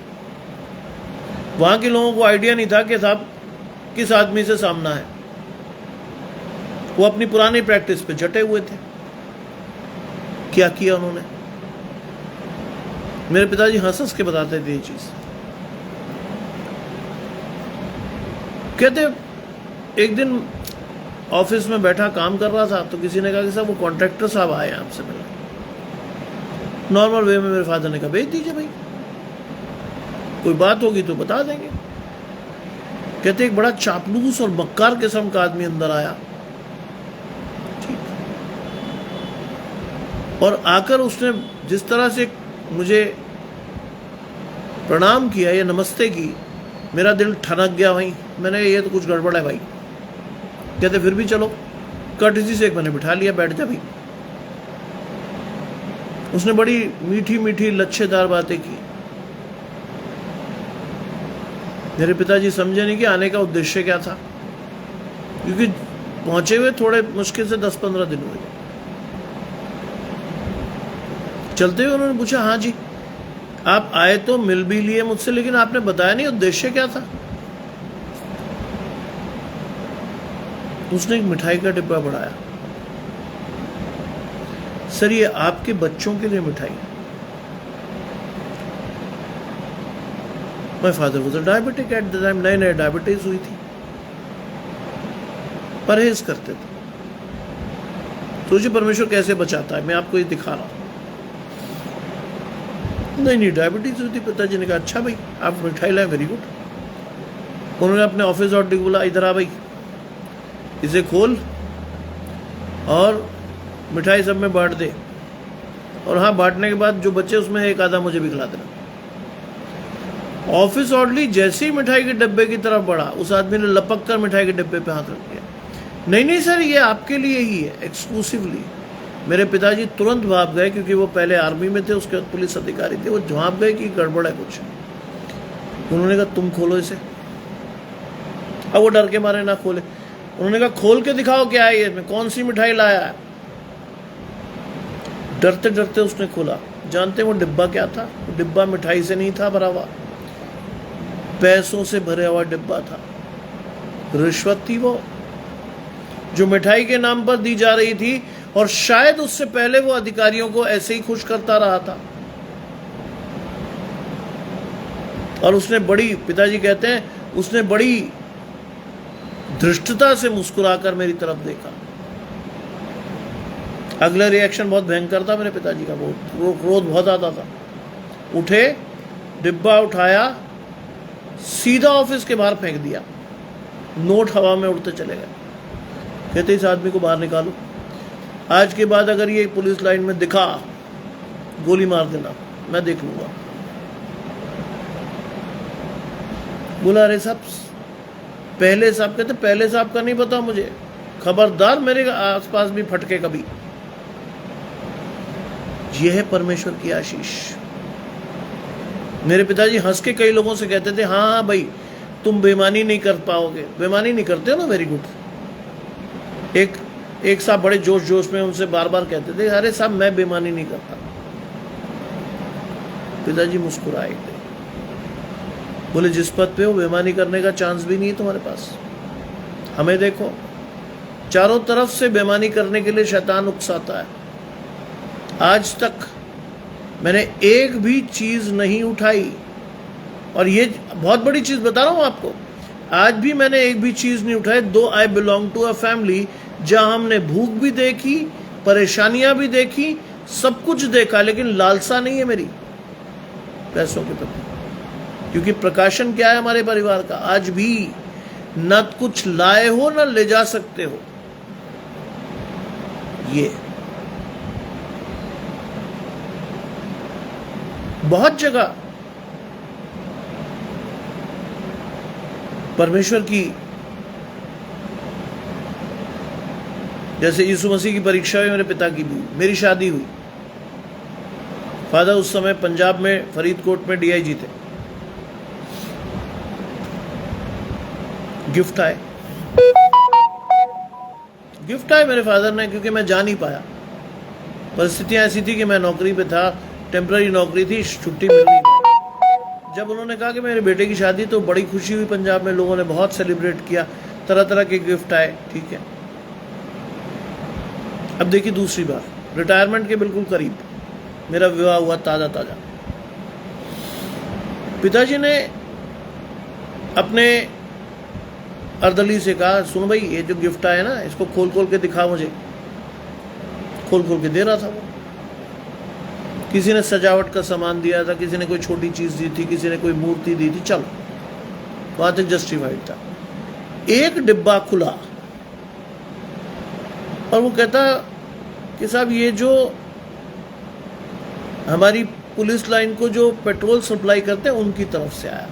वहां के लोगों को आइडिया नहीं था कि साहब किस आदमी से सामना है। वो अपनी पुरानी प्रैक्टिस पे जटे हुए थे। क्या किया उन्होंने? मेरे पिताजी हंस हंस के बताते थे ये चीज। कहते एक दिन ऑफिस में बैठा काम कर रहा था, तो किसी ने कहा कि साहब वो कॉन्ट्रैक्टर साहब आए आपसे मिलने। नॉर्मल वे में मेरे फादर ने कहा भेज दीजिए भाई, कोई बात होगी तो बता देंगे। कहते एक बड़ा चापलूस और मक्कार किस्म का आदमी अंदर आया, ठीक, और आकर उसने जिस तरह से मुझे प्रणाम किया या नमस्ते की, मेरा दिल ठनक गया भाई। मैंने ये तो कुछ गड़बड़ है भाई। कहते फिर भी चलो, कर्टसी से एक मैंने बिठा लिया, बैठ जा भाई। उसने बड़ी मीठी मीठी लच्छेदार बातें की। मेरे पिताजी समझे नहीं कि आने का उद्देश्य क्या था, क्योंकि पहुंचे हुए थोड़े मुश्किल से 10-15 दिन हुए। चलते हुए उन्होंने पूछा, हाँ जी आप आए तो मिल भी लिए मुझसे, लेकिन आपने बताया नहीं उद्देश्य क्या था। उसने एक मिठाई का डिब्बा बढ़ाया। सर ये आपके बच्चों के लिए मिठाई। My father was a diabetic at the time, नए नए डायबिटीज हुई थी, परहेज करते थे। सोचिए परमेश्वर कैसे बचाता है। मैं आपको ये दिखा रहा हूं। नहीं डायबिटीज हुई थी। पिताजी ने कहा अच्छा भाई आप मिठाई लाए, वेरी गुड। उन्होंने अपने ऑफिस और बोला इधर आ भाई, इसे खोल और मिठाई सब में बांट दे, और हाँ बांटने के बाद जो बच्चे उसमें एक आधा मुझे भी खिला देना। ऑफिस ऑर्डली जैसे ही मिठाई के डब्बे की तरफ बढ़ा, उस आदमी ने लपक कर मिठाई के डब्बे पे हाथ रख दिया। नहीं सर ये आपके लिए ही है, एक्सक्लूसिवली। मेरे पिताजी तुरंत भाग गए, क्योंकि वो पहले आर्मी में थे, उसके बाद पुलिस अधिकारी थे। वो भाग गए कि गड़बड़ है कुछ। उन्होंने कहा तुम खोलो इसे। अब वो डर के मारे ना खोले। उन्होंने कहा खोल के दिखाओ क्या है ये, मैं कौन सी मिठाई लाया है। डरते डरते उसने खोला। जानते वो डिब्बा क्या था? वो डिब्बा मिठाई से नहीं था भरा हुआ, पैसों से भरे हुआ डिब्बा था। रिश्वत थी वो, जो मिठाई के नाम पर दी जा रही थी, और शायद उससे पहले वो अधिकारियों को ऐसे ही खुश करता रहा था। और उसने बड़ी, पिताजी कहते हैं उसने बड़ी धृष्टता से मुस्कुराकर मेरी तरफ देखा। अगला रिएक्शन बहुत भयंकर था मेरे पिताजी का, वो क्रोध बहुत आता था। उठे, डिब्बा उठाया, सीधा ऑफिस के बाहर फेंक दिया। नोट हवा में उड़ते चले गए। कहते इस आदमी को बाहर निकालो, आज के बाद अगर ये पुलिस लाइन में दिखा गोली मार देना, मैं देख लूंगा। बोला अरे साहब, पहले साहब कहते पहले साहब का नहीं पता मुझे, खबरदार मेरे आसपास भी फटके कभी। यह है परमेश्वर की आशीष। मेरे पिताजी हंस के कई लोगों से कहते थे हाँ भाई तुम बेईमानी नहीं कर पाओगे। बेईमानी नहीं करते हो ना, वेरी गुड। एक साहब बड़े जोश जोश में उनसे बार बार कहते थे अरे साहब मैं बेईमानी नहीं करता। पिताजी मुस्कुराए, बोले जिस पद पे हो बेईमानी करने का चांस भी नहीं है तुम्हारे पास। हमें देखो, चारों तरफ से बेईमानी करने के लिए शैतान उकसाता है। आज तक मैंने एक भी चीज नहीं उठाई, और ये बहुत बड़ी चीज बता रहा हूं आपको, आज भी मैंने एक भी चीज नहीं उठाई। Though I belong to a family जहां हमने भूख भी देखी, परेशानियां भी देखी, सब कुछ देखा, लेकिन लालसा नहीं है मेरी पैसों के प्रति। क्योंकि प्रकाशन क्या है हमारे परिवार का, आज भी न कुछ लाए हो न ले जा सकते हो। ये बहुत जगह परमेश्वर की, जैसे यीशु मसीह की परीक्षा हुई, मेरे पिता की भी, मेरी शादी हुई, फादर उस समय पंजाब में फरीदकोट में डीआईजी थे। गिफ्ट आए मेरे फादर ने, क्योंकि मैं जा नहीं पाया। परिस्थितियां ऐसी थी कि मैं नौकरी पे था, टेम्पररी नौकरी थी, छुट्टी मिल नहीं पाई। जब उन्होंने कहा कि मेरे बेटे की शादी, तो बड़ी खुशी हुई। पंजाब में लोगों ने बहुत सेलिब्रेट किया, तरह तरह के गिफ्ट आए। ठीक है, अब देखिए दूसरी बार, रिटायरमेंट के बिल्कुल करीब मेरा विवाह हुआ, ताजा ताजा। पिताजी ने अपने अर्दली से कहा, सुनो भाई, ये जो गिफ्ट आया ना, इसको खोल खोल के दिखा मुझे। खोल खोल के दे रहा था वो। किसी ने सजावट का सामान दिया था, किसी ने कोई छोटी चीज दी थी, किसी ने कोई मूर्ति दी थी। चलो, बात एक जस्टिफाइड था। एक डिब्बा खुला और वो कहता कि साहब, ये जो हमारी पुलिस लाइन को जो पेट्रोल सप्लाई करते हैं उनकी तरफ से आया।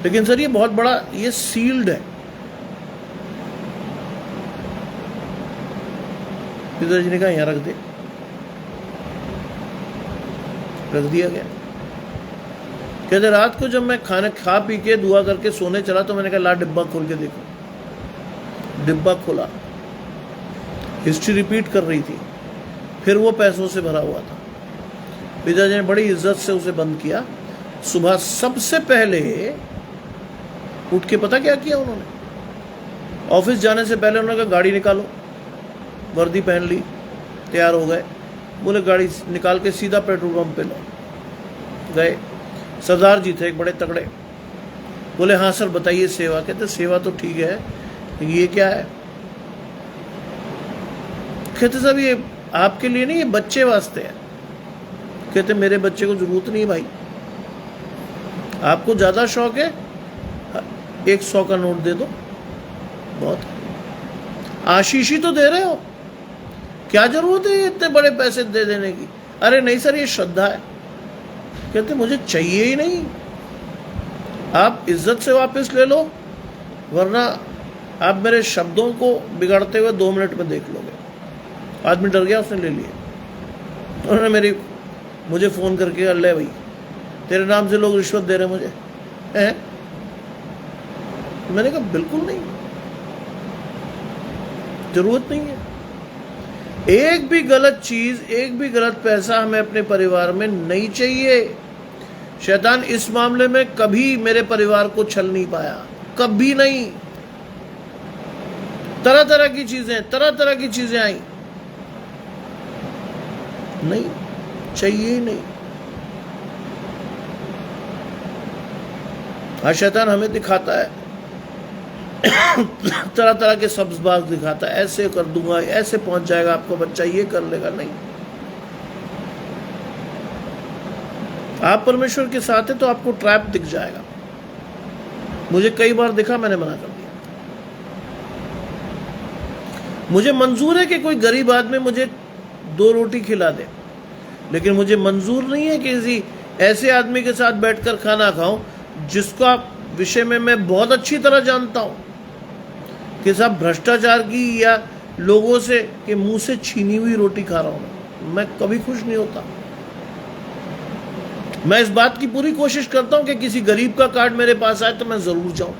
लेकिन सर, ये बहुत बड़ा, ये सील्ड है। पिताजी ने कहा, यहां रख दे। रख दिया गया। कहते रात को जब मैं खाना खा पी के दुआ करके सोने चला, तो मैंने कहा ला डिब्बा खोल के देखो। डिब्बा खोला, हिस्ट्री रिपीट कर रही थी। फिर वो पैसों से भरा हुआ था। पिताजी ने बड़ी इज्जत से उसे बंद किया। सुबह सबसे पहले उठ के पता क्या किया उन्होंने? ऑफिस जाने से पहले उन्होंने कहा गाड़ी निकालो। वर्दी पहन ली, तैयार हो गए। बोले गाड़ी निकाल के सीधा पेट्रोल पंप पे लो। गए, सरदार जी थे एक बड़े तगड़े। बोले हाँ सर बताइए सेवा। कहते सेवा तो ठीक है, ये क्या है? कहते साहब ये आपके लिए नहीं, ये बच्चे वास्ते है। कहते मेरे बच्चे को जरूरत नहीं भाई, आपको ज्यादा शौक है 100 का नोट दे दो, बहुत। आशीष ही तो दे रहे हो, क्या जरूरत है इतने बड़े पैसे दे देने की? अरे नहीं सर, ये श्रद्धा है। कहते मुझे चाहिए ही नहीं, आप इज्जत से वापस ले लो, वरना आप मेरे शब्दों को बिगाड़ते हुए 2 मिनट में देख लोगे। आदमी डर गया, उसने ले लिए। उन्होंने मुझे फोन करके, अल्लाह भाई तेरे नाम से लोग रिश्वत दे रहे मुझे हैं? मैंने कहा बिल्कुल नहीं, जरूरत नहीं है। एक भी गलत चीज, एक भी गलत पैसा हमें अपने परिवार में नहीं चाहिए। शैतान इस मामले में कभी मेरे परिवार को छल नहीं पाया, कभी नहीं। तरह तरह की चीजें आई, नहीं चाहिए ही नहीं। हाँ, शैतान हमें दिखाता है तरह तरह के सब्जबाज दिखाता है, ऐसे कर दूंगा, ऐसे पहुंच जाएगा आपका बच्चा, ये कर लेगा। नहीं, आप परमेश्वर के साथ है तो आपको ट्रैप दिख जाएगा। मुझे कई बार दिखा, मैंने मना कर दिया। मुझे मंजूर है कि कोई गरीब आदमी मुझे 2 रोटी खिला दे, लेकिन मुझे मंजूर नहीं है कि किसी ऐसे आदमी के साथ बैठकर खाना खाऊं जिसका विषय में मैं बहुत अच्छी तरह जानता हूं कि साहब भ्रष्टाचार की या लोगों से के मुंह से छीनी हुई रोटी खा रहा हूं। मैं कभी खुश नहीं होता। मैं इस बात की पूरी कोशिश करता हूं कि किसी गरीब का कार्ड मेरे पास आए तो मैं जरूर जाऊं,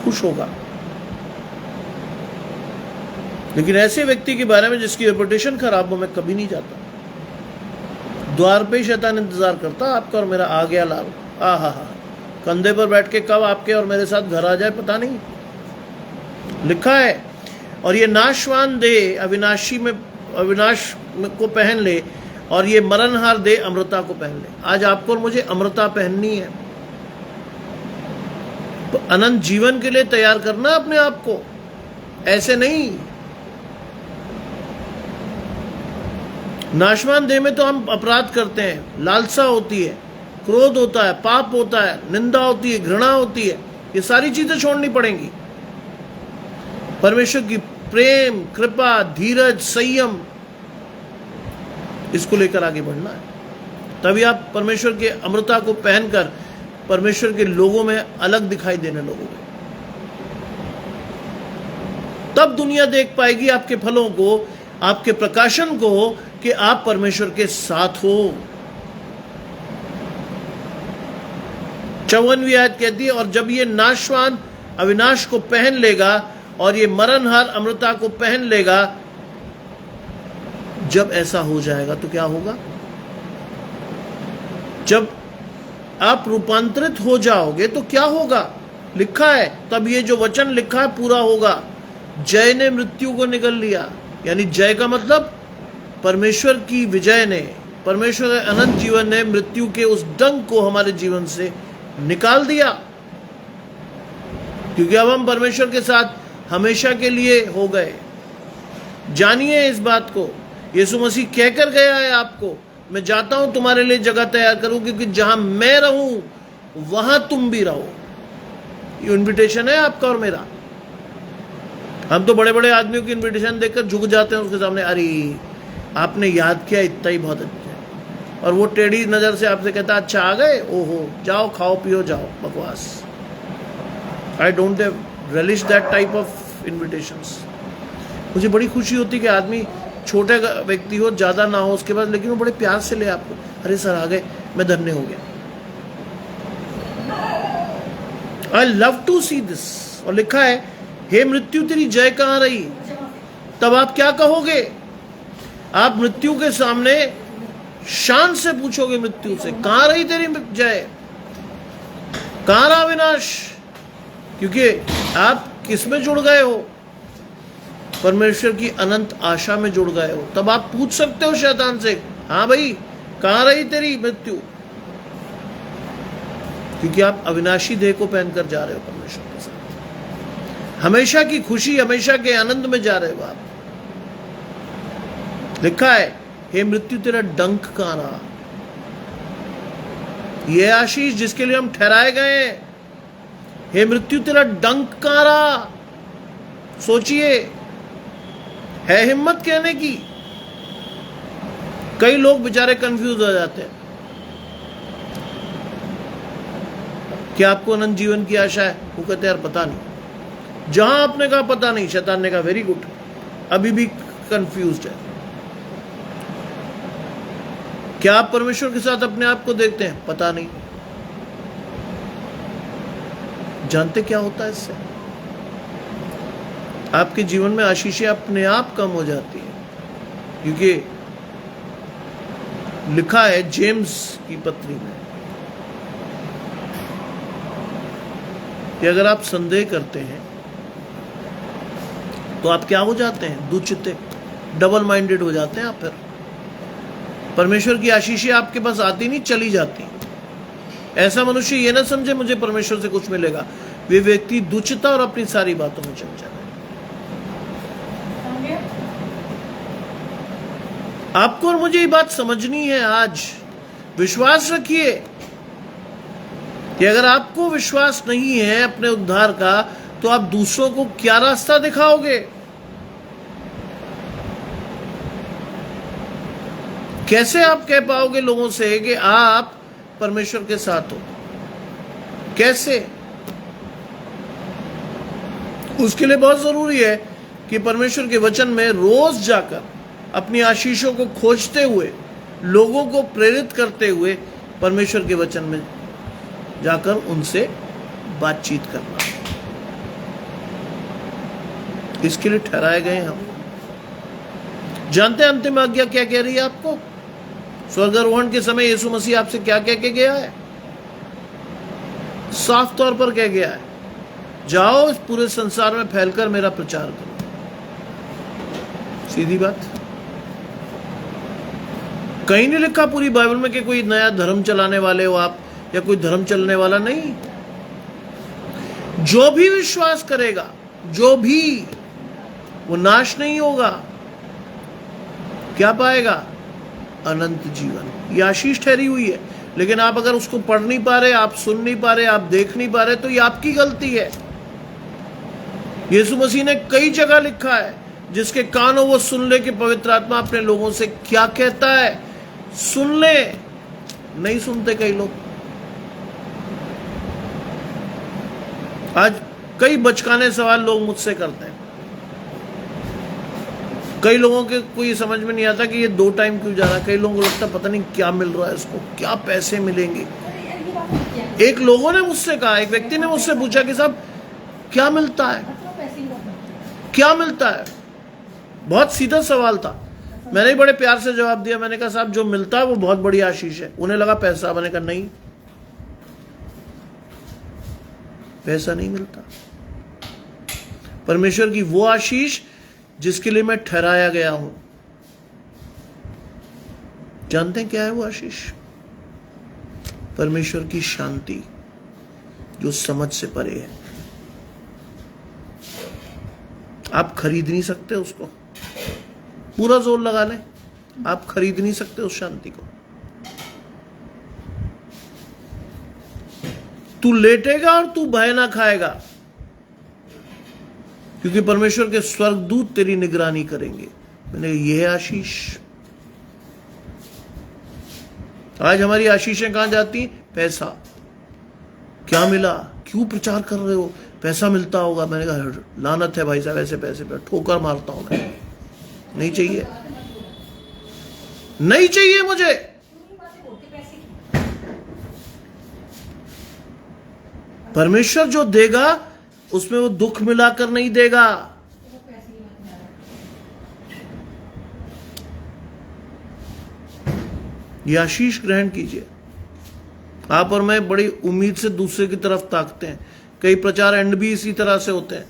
खुश होगा। लेकिन ऐसे व्यक्ति के बारे में जिसकी रेपुटेशन खराब हो, मैं कभी नहीं जाता। द्वार पे ही शैतान इंतजार करता आपका और मेरा। आ गया लाल, हा, कंधे पर बैठ के कब आपके और मेरे साथ घर आ जाए पता नहीं, लिखा है। और ये नाशवान दे अविनाश को पहन ले, और ये मरणहार दे अमृता को पहन ले। आज आपको और मुझे अमृता पहननी है, तो अनंत जीवन के लिए तैयार करना अपने आप को, ऐसे नहीं। नाशवान देह में तो हम अपराध करते हैं, लालसा होती है, क्रोध होता है, पाप होता है, निंदा होती है, घृणा होती है। ये सारी चीजें छोड़नी पड़ेंगी। परमेश्वर की प्रेम, कृपा, धीरज, संयम, इसको लेकर आगे बढ़ना है। तभी आप परमेश्वर के अमृता को पहनकर परमेश्वर के लोगों में अलग दिखाई देने लगोगे। तब दुनिया देख पाएगी आपके फलों को, आपके प्रकाशन को कि आप परमेश्वर के साथ हो। 54वीं आयत कहती है, और जब ये नाशवान अविनाश को पहन लेगा और ये मरणहार अमृता को पहन लेगा, जब ऐसा हो जाएगा तो क्या होगा? जब आप रूपांतरित हो जाओगे तो क्या होगा? लिखा है, तब ये जो वचन लिखा है पूरा होगा, जय ने मृत्यु को निगल लिया। यानी जय का मतलब परमेश्वर की विजय ने, परमेश्वर के अनंत जीवन ने मृत्यु के उस डंक को हमारे जीवन से निकाल दिया, क्योंकि अब हम परमेश्वर के साथ हमेशा के लिए हो गए। जानिए इस बात को, यीशु मसीह कहकर गया है आपको, मैं जाता हूं तुम्हारे लिए जगह तैयार करूं, क्योंकि जहां मैं रहूं वहां तुम भी रहो। ये इन्विटेशन है आपका और मेरा। हम तो बड़े बड़े आदमियों की इन्विटेशन देखकर झुक जाते हैं उसके सामने, अरे आपने याद किया, इतना ही बहुत अच्छा है। और वो टेढ़ी नजर से आपसे कहता, अच्छा आ गए, ओहो जाओ खाओ पियो जाओ, बकवास। I don't relish that type of invitations. मुझे बड़ी खुशी होती कि आदमी छोटे व्यक्ति हो, ज्यादा ना हो उसके पास, लेकिन वो बड़े प्यार से ले आपको, अरे सर आ गए, मैं धन्य हो गया। I love to see this. और लिखा है, हे मृत्यु तेरी जय कहां रही? तब आप क्या कहोगे? आप मृत्यु के सामने शान से पूछोगे मृत्यु से, कहां रही तेरी जय, कहां रहा विनाश? क्योंकि आप किस में जुड़ गए हो? परमेश्वर की अनंत आशा में जुड़ गए हो। तब आप पूछ सकते हो शैतान से, हाँ भाई कहां रही तेरी मृत्यु? क्योंकि आप अविनाशी देह को पहनकर जा रहे हो परमेश्वर के साथ, हमेशा की खुशी, हमेशा के आनंद में जा रहे हो आप। लिखा है, हे मृत्यु तेरा डंक कहां रहा? ये आशीष जिसके लिए हम ठहराए गए हैं, हे मृत्यु तेरा डंक कहां रहा? सोचिए, है हिम्मत कहने की। कई लोग बेचारे कंफ्यूज हो जाते हैं। क्या आपको अनंत जीवन की आशा है? वो कहते यार पता नहीं। जहां आपने कहा पता नहीं, शैतान ने कहा वेरी गुड, अभी भी कंफ्यूज्ड है। क्या आप परमेश्वर के साथ अपने आप को देखते हैं? पता नहीं। जानते क्या होता है इससे? आपके जीवन में आशीषें अपने आप कम हो जाती है, क्योंकि लिखा है जेम्स की पत्री में कि अगर आप संदेह करते हैं तो आप क्या हो जाते हैं? दुचित्ते, डबल माइंडेड हो जाते हैं आप। फिर परमेश्वर की आशीषें आपके पास आती नहीं, चली जाती। ऐसा मनुष्य ये ना समझे मुझे परमेश्वर से कुछ मिलेगा। वे व्यक्ति दुचिता और अपनी सारी बातों में चल जाए। आपको और मुझे ये बात समझनी है आज। विश्वास रखिए कि अगर आपको विश्वास नहीं है अपने उद्धार का, तो आप दूसरों को क्या रास्ता दिखाओगे? कैसे आप कह पाओगे लोगों से कि आप परमेश्वर के साथ हो? कैसे? उसके लिए बहुत जरूरी है कि परमेश्वर के वचन में रोज जाकर अपनी आशीषों को खोजते हुए, लोगों को प्रेरित करते हुए परमेश्वर के वचन में जाकर उनसे बातचीत करना। इसके लिए ठहराए गए हम। जानते हैं अंतिम आज्ञा क्या कह रही है आपको? स्वर्गारोहण के समय यीशु मसीह आपसे क्या कह के गया है? साफ तौर पर कह गया है, जाओ इस पूरे संसार में फैलकर मेरा प्रचार करो। सीधी बात। कहीं नहीं लिखा पूरी बाइबल में कि कोई नया धर्म चलाने वाले हो आप, या कोई धर्म चलने वाला नहीं। जो भी विश्वास करेगा, जो भी, वो नाश नहीं होगा। क्या पाएगा? अनंत जीवन। ये आशीष ठहरी हुई है। लेकिन आप अगर उसको पढ़ नहीं पा रहे, आप सुन नहीं पा रहे, आप देख नहीं पा रहे, तो ये आपकी गलती है। यीशु मसीह ने कई जगह लिखा है, जिसके कान हो वो सुन ले कि पवित्र आत्मा अपने लोगों से क्या कहता है। सुन ले, नहीं सुनते कई लोग। आज कई बचकाने सवाल लोग मुझसे करते हैं। कई लोगों के को ये समझ में नहीं आता कि ये 2 टाइम क्यों जा रहा है। कई लोगों को लगता है पता नहीं क्या मिल रहा है इसको, क्या पैसे मिलेंगे। एक लोगों ने मुझसे कहा, एक व्यक्ति ने मुझसे पूछा कि साहब क्या मिलता है, क्या मिलता है। बहुत सीधा सवाल था। मैंने बड़े प्यार से जवाब दिया। मैंने कहा साहब जो मिलता है वो बहुत बड़ी आशीष है। उन्हें लगा पैसा। मैंने कहा नहीं, पैसा नहीं मिलता। परमेश्वर की वो आशीष जिसके लिए मैं ठहराया गया हूं। जानते हैं क्या है वो आशीष? परमेश्वर की शांति जो समझ से परे है। आप खरीद नहीं सकते उसको। पूरा जोर लगा लें, आप खरीद नहीं सकते उस शांति को। तू लेटेगा और तू भय ना खाएगा, क्योंकि परमेश्वर के स्वर्गदूत तेरी निगरानी करेंगे। मैंने यह आशीष। आज हमारी आशीषें कहां जाती? पैसा। क्या मिला? क्यों प्रचार कर रहे हो? पैसा मिलता होगा। मैंने कहा लानत है भाई साहब, ऐसे पैसे पे ठोकर मारता हूं मैं। नहीं चाहिए, नहीं चाहिए मुझे। परमेश्वर जो देगा उसमें वो दुख मिलाकर नहीं देगा। ये आशीष ग्रहण कीजिए। आप और मैं बड़ी उम्मीद से दूसरे की तरफ ताकते हैं। कई प्रचार एंड भी इसी तरह से होते हैं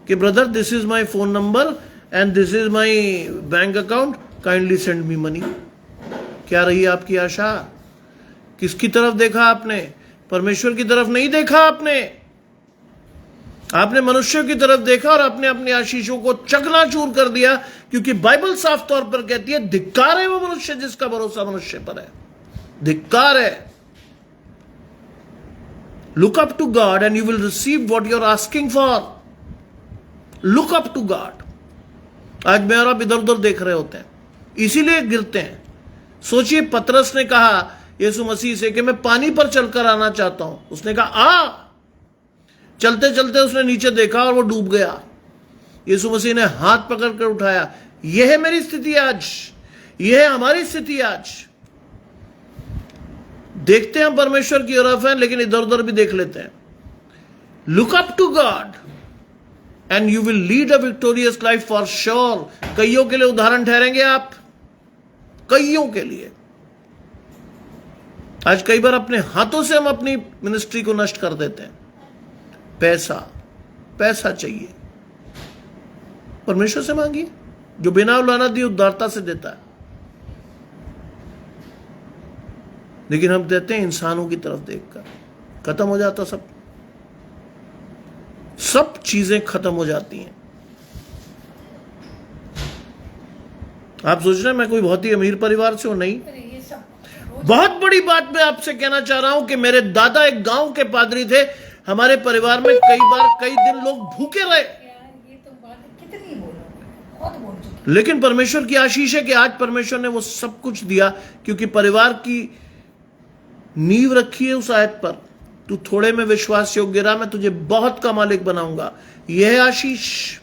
कि brother this is my phone number and this is my bank account, kindly send me money. क्या रही आपकी आशा? किसकी तरफ देखा आपने? परमेश्वर की तरफ नहीं देखा आपने। आपने मनुष्य की तरफ देखा और आपने अपनी आशीषों को चकनाचूर कर दिया, क्योंकि बाइबल साफ तौर पर कहती है धिक्कार है वो मनुष्य जिसका भरोसा मनुष्य पर है। धिक्कार है। Look up to God and you will receive what you are asking for. Look up to God. आज मैं और आप इधर उधर देख रहे होते हैं, इसीलिए गिरते हैं। सोचिए, पतरस ने कहा यीशु मसीह से कि मैं पानी पर चलकर आना चाहता हूं। उसने कहा आ। चलते चलते उसने नीचे देखा और वो डूब गया। यीशु मसीह ने हाथ पकड़कर उठाया। यह है मेरी स्थिति आज, यह है हमारी स्थिति आज। देखते हैं परमेश्वर की तरफ है, लेकिन इधर उधर भी देख लेते हैं। Look up to God and you will lead a victorious life for sure. कईयों के लिए उदाहरण ठहरेंगे आप, कईयों के लिए। आज कई बार अपने हाथों से हम अपनी मिनिस्ट्री को नष्ट कर देते हैं। पैसा, पैसा चाहिए। परमेश्वर से मांगिए जो बिना औलाना दिए उदारता से देता है। लेकिन हम देते हैं इंसानों की तरफ देखकर। खत्म हो जाता सब, सब चीजें खत्म हो जाती हैं। आप सोच रहे हैं मैं कोई बहुत ही अमीर परिवार से हूं? नहीं। बहुत बड़ी बात मैं आपसे कहना चाह रहा हूं कि मेरे दादा एक गांव के पादरी थे। हमारे परिवार में कई बार कई दिन लोग भूखे रहे। लेकिन परमेश्वर की आशीष है कि आज परमेश्वर ने वो सब कुछ दिया, क्योंकि परिवार की नींव रखी है उस आयत पर। तू थोड़े में विश्वास योग्य रहा, मैं तुझे बहुत का मालिक बनाऊंगा। यह है आशीष।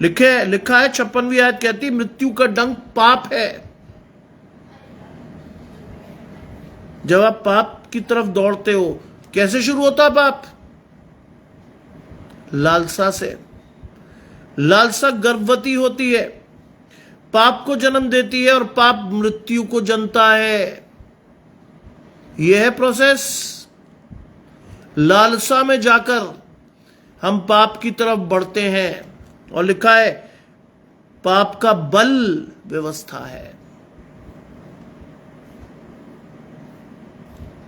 लिखा है 56वीं आयत कहती मृत्यु का डंक पाप है। जब आप पाप की तरफ दौड़ते हो, कैसे शुरू होता पाप? लालसा से। लालसा गर्भवती होती है, पाप को जन्म देती है और पाप मृत्यु को जनता है। यह है प्रोसेस। लालसा में जाकर हम पाप की तरफ बढ़ते हैं, और लिखा है पाप का बल व्यवस्था है।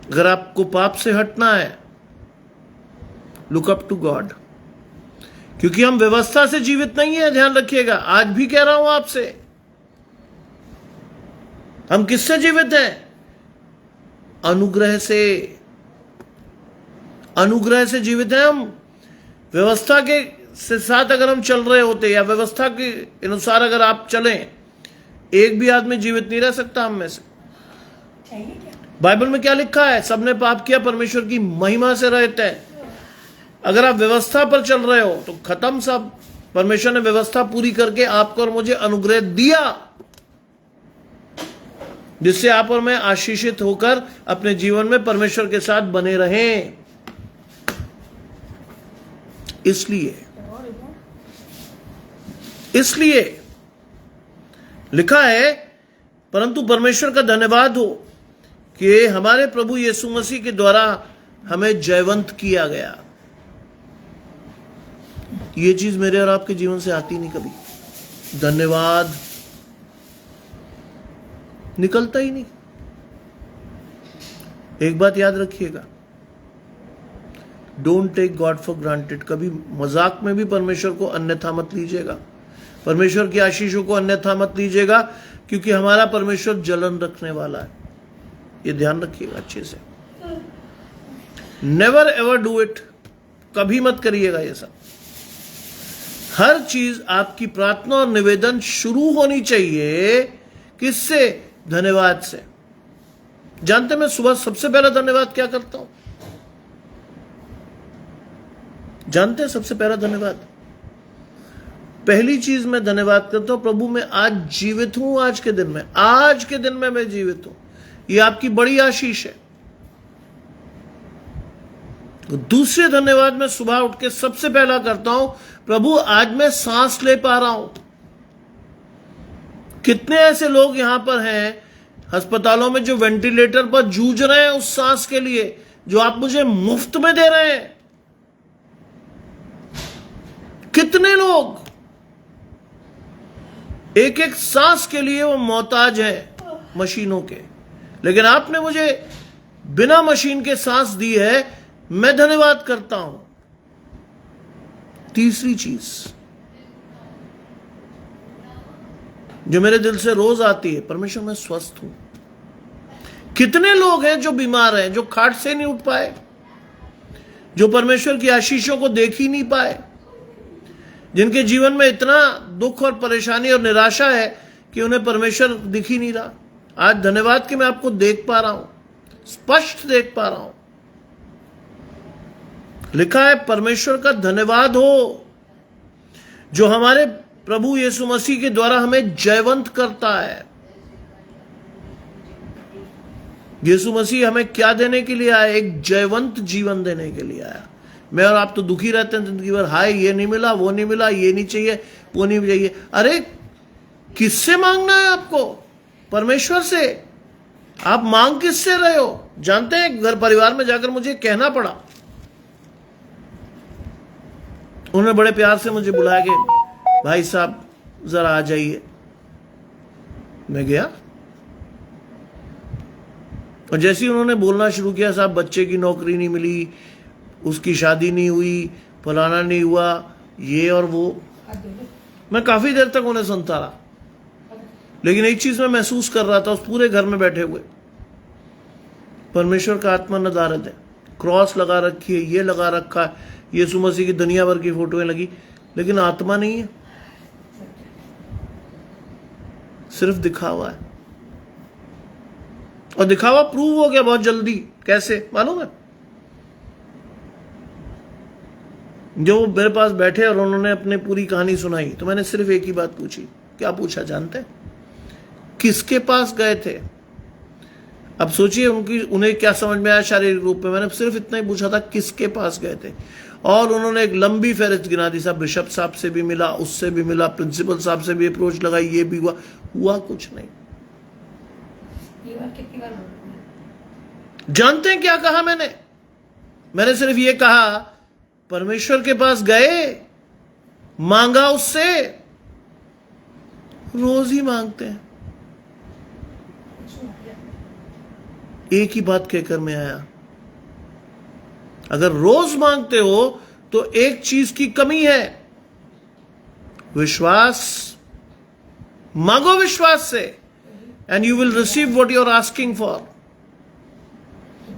अगर आपको पाप से हटना है, लुक अप टू गॉड, क्योंकि हम व्यवस्था से जीवित नहीं है। ध्यान रखिएगा, आज भी कह रहा हूं आपसे, हम किससे जीवित हैं? अनुग्रह से। अनुग्रह से जीवित हैं हम। व्यवस्था के से साथ अगर हम चल रहे होते, या व्यवस्था के अनुसार अगर आप चलें, एक भी आदमी जीवित नहीं रह सकता हम में से। बाइबल में क्या लिखा है? सबने पाप किया, परमेश्वर की महिमा से रहते हैं। अगर आप व्यवस्था पर चल रहे हो तो खत्म सब। परमेश्वर ने व्यवस्था पूरी करके आपको और मुझे अनुग्रह दिया, जिससे आप और मैं आशीषित होकर अपने जीवन में परमेश्वर के साथ बने रहें। इसलिए लिखा है, परंतु परमेश्वर का धन्यवाद हो कि हमारे प्रभु यीशु मसीह के द्वारा हमें जयवंत किया गया। ये चीज मेरे और आपके जीवन से आती नहीं कभी, धन्यवाद निकलता ही नहीं। एक बात याद रखिएगा, don't take God for granted. कभी मजाक में भी परमेश्वर को अन्यथा मत लीजिएगा, परमेश्वर की आशीषों को अन्यथा मत लीजिएगा, क्योंकि हमारा परमेश्वर जलन रखने वाला है। ये ध्यान रखिएगा अच्छे से। नेवर एवर डू इट, कभी मत करिएगा ये सब। हर चीज आपकी प्रार्थना और निवेदन शुरू होनी चाहिए किससे? धन्यवाद से। जानते मैं सुबह सबसे पहला धन्यवाद क्या करता हूं? जानते हैं सबसे पहला धन्यवाद, पहली चीज मैं धन्यवाद करता हूं, प्रभु मैं आज जीवित हूं। आज के दिन में मैं जीवित हूं, ये आपकी बड़ी आशीष है। दूसरे धन्यवाद मैं सुबह उठ के सबसे पहला करता हूं, प्रभु आज मैं सांस ले पा रहा हूं। कितने ऐसे लोग यहां पर हैं अस्पतालों में जो वेंटिलेटर पर जूझ रहे हैं उस सांस के लिए जो आप मुझे मुफ्त में दे रहे हैं। कितने लोग एक एक सांस के लिए वो मोहताज हैं मशीनों के, लेकिन आपने मुझे बिना मशीन के सांस दी है, मैं धन्यवाद करता हूं। तीसरी चीज जो मेरे दिल से रोज आती है, परमेश्वर मैं स्वस्थ हूं। कितने लोग हैं जो बीमार हैं, जो खाट से नहीं उठ पाए, जो परमेश्वर की आशीषों को देख ही नहीं पाए, जिनके जीवन में इतना दुख और परेशानी और निराशा है कि उन्हें परमेश्वर दिख ही नहीं रहा। आज धन्यवाद कि मैं आपको देख पा रहा हूं, स्पष्ट देख पा रहा हूं। लिखा है परमेश्वर का धन्यवाद हो जो हमारे प्रभु यीशु मसीह के द्वारा हमें जयवंत करता है। यीशु मसीह हमें क्या देने के लिए आया? एक जयवंत जीवन देने के लिए आया। मैं और आप तो दुखी रहते हैं जिंदगी भर, हाय ये नहीं मिला, वो नहीं मिला, ये नहीं चाहिए, वो नहीं चाहिए। अरे किससे मांगना है आपको? परमेश्वर से। आप मांग किससे रहे हो? जानते हैं घर परिवार में जाकर मुझे कहना पड़ा, उन्होंने बड़े प्यार से मुझे बुलाया कि भाई साहब जरा आ जाइए। मैं गया और जैसे ही उन्होंने बोलना शुरू किया, साहब बच्चे की नौकरी नहीं मिली, उसकी शादी नहीं हुई, फलाना नहीं हुआ, ये और वो। मैं काफी देर तक उन्हें सुनता रहा, लेकिन एक चीज मैं महसूस कर रहा था उस पूरे घर में बैठे हुए, परमेश्वर का आत्मा नदारद है। क्रॉस लगा रखी है, ये लगा रखा है, यीशु मसीह की दुनिया भर की फोटोएं लगी, लेकिन आत्मा नहीं है, सिर्फ दिखावा है। और दिखावा प्रूव हो गया बहुत जल्दी। कैसे मालूम है? जो मेरे पास बैठे और उन्होंने अपनी पूरी कहानी सुनाई, तो मैंने सिर्फ एक ही बात पूछी। क्या पूछा जानते हैं? किसके पास गए थे? अब सोचिए उन्हें क्या समझ में आया शारीरिक रूप में। मैंने सिर्फ इतना ही पूछा था, किसके पास गए थे? और उन्होंने एक लंबी फहरिस्त गिना दी। साहब बिशप साहब से भी मिला, उससे भी मिला, प्रिंसिपल साहब से भी अप्रोच लगाई, ये भी हुआ कुछ नहीं। जानते हैं क्या कहा मैंने सिर्फ ये कहा, परमेश्वर के पास गए, मांगा उससे। रोज ही मांगते हैं। एक ही बात कहकर मैं आया, अगर रोज मांगते हो तो एक चीज की कमी है, विश्वास। मांगो विश्वास से, and you will receive what you are asking for.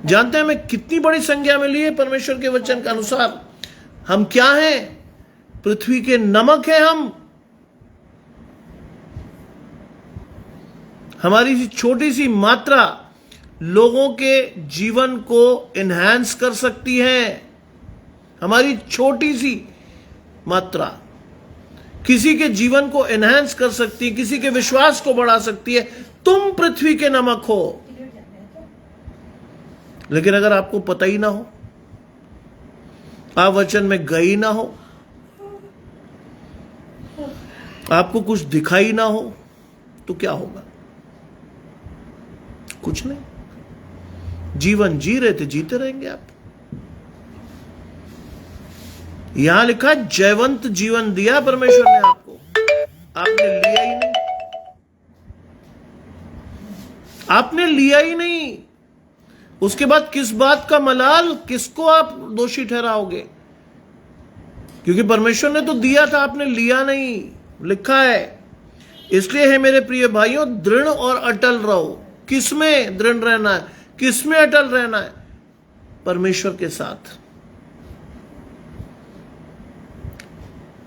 जानते हैं हमें कितनी बड़ी संज्ञा मिली है परमेश्वर के वचन के अनुसार? हम क्या हैं? पृथ्वी के नमक हैं हम। हमारी सी छोटी सी मात्रा लोगों के जीवन को एनहांस कर सकती है। हमारी छोटी सी मात्रा। किसी के जीवन को एनहांस कर सकती है, किसी के विश्वास को बढ़ा सकती है। तुम पृथ्वी के नमक हो। लेकिन अगर आपको पता ही ना हो, आप वचन में गए ही ना हो, आपको कुछ दिखाई ना हो, तो क्या होगा? कुछ नहीं। जीवन जी रहे थे, जीते रहेंगे आप। यहां लिखा जयवंत जीवन दिया परमेश्वर ने आपको, आपने लिया ही नहीं। आपने लिया ही नहीं। उसके बाद किस बात का मलाल, किसको आप दोषी ठहराओगे? क्योंकि परमेश्वर ने तो दिया था, आपने लिया नहीं। लिखा है, इसलिए है मेरे प्रिय भाइयों, दृढ़ और अटल रहो। किसमें दृढ़ रहना है, किसमें अटल रहना है? परमेश्वर के साथ।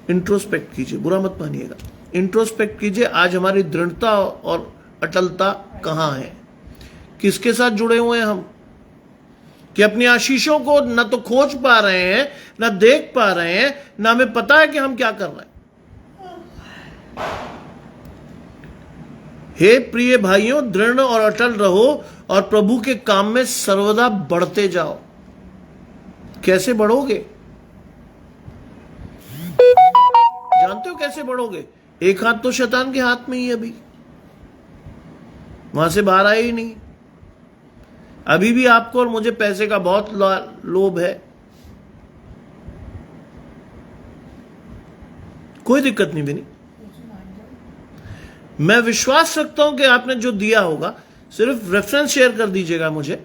इंट्रोस्पेक्ट कीजिए, बुरा मत मानिएगा। इंट्रोस्पेक्ट कीजिए, आज हमारी दृढ़ता और अटलता कहां है? किसके साथ जुड़े हुए हैं हम, कि अपनी आशीषों को न तो खोज पा रहे हैं, न देख पा रहे हैं, न हमें पता है कि हम क्या कर रहे हैं। हे प्रिय भाइयों, दृढ़ और अटल रहो और प्रभु के काम में सर्वदा बढ़ते जाओ। कैसे बढ़ोगे? जानते हो कैसे बढ़ोगे? एक हाथ तो शैतान के हाथ में ही है, अभी वहां से बाहर आए ही नहीं। अभी भी आपको और मुझे पैसे का बहुत लोभ है। कोई दिक्कत नहीं भी नहीं। मैं विश्वास रखता हूं कि आपने जो दिया होगा, सिर्फ रेफरेंस शेयर कर दीजिएगा मुझे।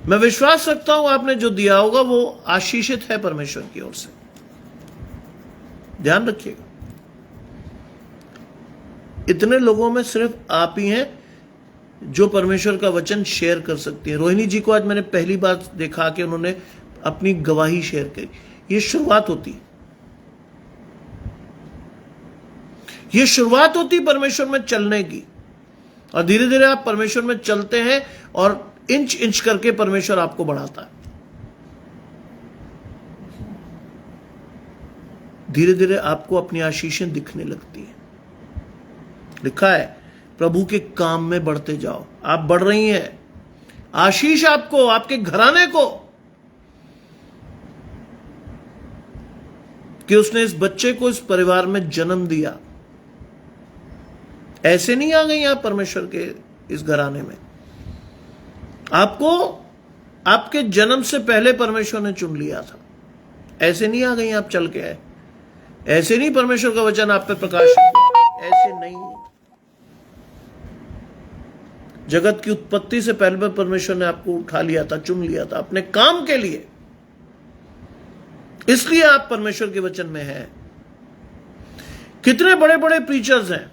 मैं विश्वास रखता हूं आपने जो दिया होगा वो आशीषित है परमेश्वर की ओर से। ध्यान रखिएगा, इतने लोगों में सिर्फ आप ही हैं जो परमेश्वर का वचन शेयर कर सकती है। रोहिणी जी को आज मैंने पहली बार देखा कि उन्होंने अपनी गवाही शेयर करी। ये शुरुआत होती है, ये शुरुआत होती परमेश्वर में चलने की। और धीरे धीरे आप परमेश्वर में चलते हैं और इंच इंच करके परमेश्वर आपको बढ़ाता है। धीरे धीरे आपको अपनी आशीषें दिखने लगती हैं। लिखा है, प्रभु के काम में बढ़ते जाओ। आप बढ़ रही हैं। आशीष आपको, आपके घराने को, कि उसने इस बच्चे को इस परिवार में जन्म दिया। ऐसे नहीं आ गई आप परमेश्वर के इस घराने में। आपको आपके जन्म से पहले परमेश्वर ने चुन लिया था। ऐसे नहीं आ गई आप चल के आए। ऐसे नहीं परमेश्वर का वचन आप पे प्रकाशित हुआ। ऐसे नहीं। जगत की उत्पत्ति से पहले परमेश्वर ने आपको उठा लिया था, चुन लिया था अपने काम के लिए। इसलिए आप परमेश्वर के वचन में हैं। कितने बड़े बड़े प्रीचर्स हैं,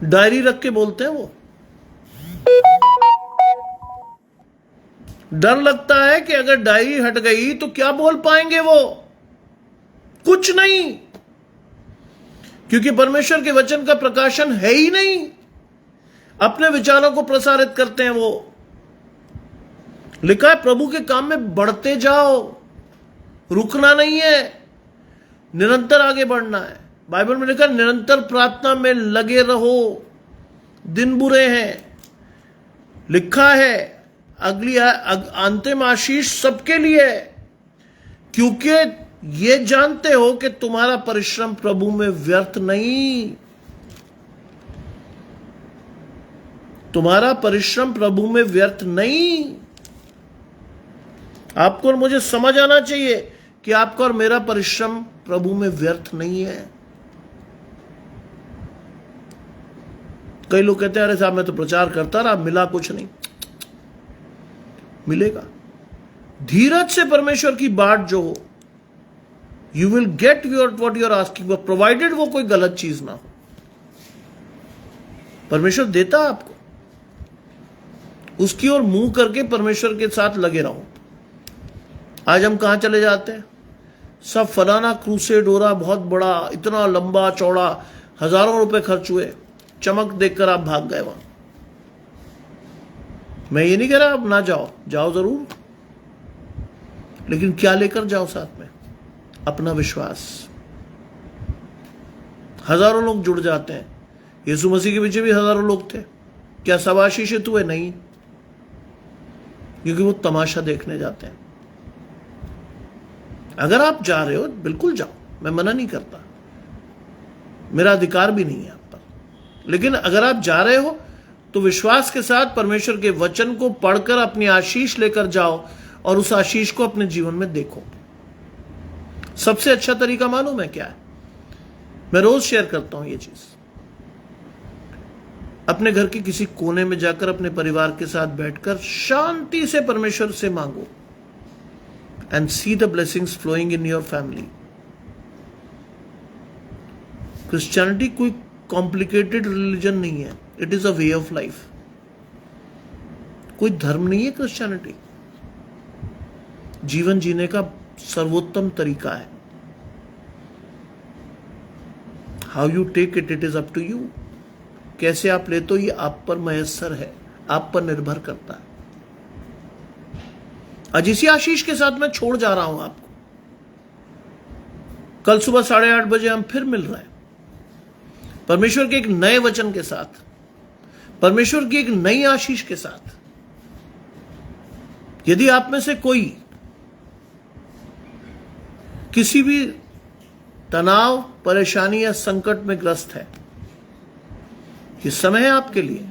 डायरी रख के बोलते हैं। वो डर लगता है कि अगर डायरी हट गई तो क्या बोल पाएंगे वो? कुछ नहीं, क्योंकि परमेश्वर के वचन का प्रकाशन है ही नहीं। अपने विचारों को प्रसारित करते हैं वो। लिखा है, प्रभु के काम में बढ़ते जाओ, रुकना नहीं है, निरंतर आगे बढ़ना है। बाइबल में लिखा, निरंतर प्रार्थना में लगे रहो, दिन बुरे हैं। लिखा है, अगली अंतिम आशीष सबके लिए है, क्योंकि ये जानते हो कि तुम्हारा परिश्रम प्रभु में व्यर्थ नहीं। तुम्हारा परिश्रम प्रभु में व्यर्थ नहीं। आपको और मुझे समझ आना चाहिए कि आपका और मेरा परिश्रम प्रभु में व्यर्थ नहीं है। कई लोग कहते हैं, अरे साहब मैं तो प्रचार करता रहा, मिला कुछ नहीं। मिलेगा। धीरज से परमेश्वर की बाट जो हो, you will get what you are asking for, provided वो कोई गलत चीज ना हो। परमेश्वर देता है आपको, उसकी ओर मुंह करके परमेश्वर के साथ लगे रहो। आज हम कहां चले जाते हैं? सब फलाना क्रूसेड हो रहा, बहुत बड़ा, इतना लंबा चौड़ा, हजारों रुपए खर्च हुए, चमक देखकर आप भाग गए वहां। मैं ये नहीं कह रहा आप ना जाओ, जाओ जरूर, लेकिन क्या लेकर जाओ साथ में? अपना विश्वास। हजारों लोग जुड़ जाते हैं। यीशु मसीह के पीछे भी हजारों लोग थे। क्या सब आशीषित हुए? नहीं, क्योंकि वो तमाशा देखने जाते हैं। अगर आप जा रहे हो, बिल्कुल जाओ, मैं मना नहीं करता, मेरा अधिकार भी नहीं है आप पर। लेकिन अगर आप जा रहे हो तो विश्वास के साथ परमेश्वर के वचन को पढ़कर अपनी आशीष लेकर जाओ और उस आशीष को अपने जीवन में देखो। सबसे अच्छा तरीका मालूम है क्या है? मैं रोज शेयर करता हूं ये चीज। अपने घर के किसी कोने में जाकर अपने परिवार के साथ बैठकर शांति से परमेश्वर से मांगो and see the blessings flowing in your family. Christianity कोई कॉम्प्लिकेटेड रिलीजन नहीं है, it is a way of life. कोई धर्म नहीं है क्रिश्चियनिटी, जीवन जीने का सर्वोत्तम तरीका है। How you take it, it is up to you. कैसे आप लेते हो ये आप पर मयस्सर है, आप पर निर्भर करता है। आज इसी आशीष के साथ मैं छोड़ जा रहा हूं आपको। कल सुबह 8:30 बजे हम फिर मिल रहे हैं परमेश्वर के एक नए वचन के साथ, परमेश्वर की एक नई आशीष के साथ। यदि आप में से कोई किसी भी तनाव, परेशानी या संकट में ग्रस्त है, ये समय है आपके लिए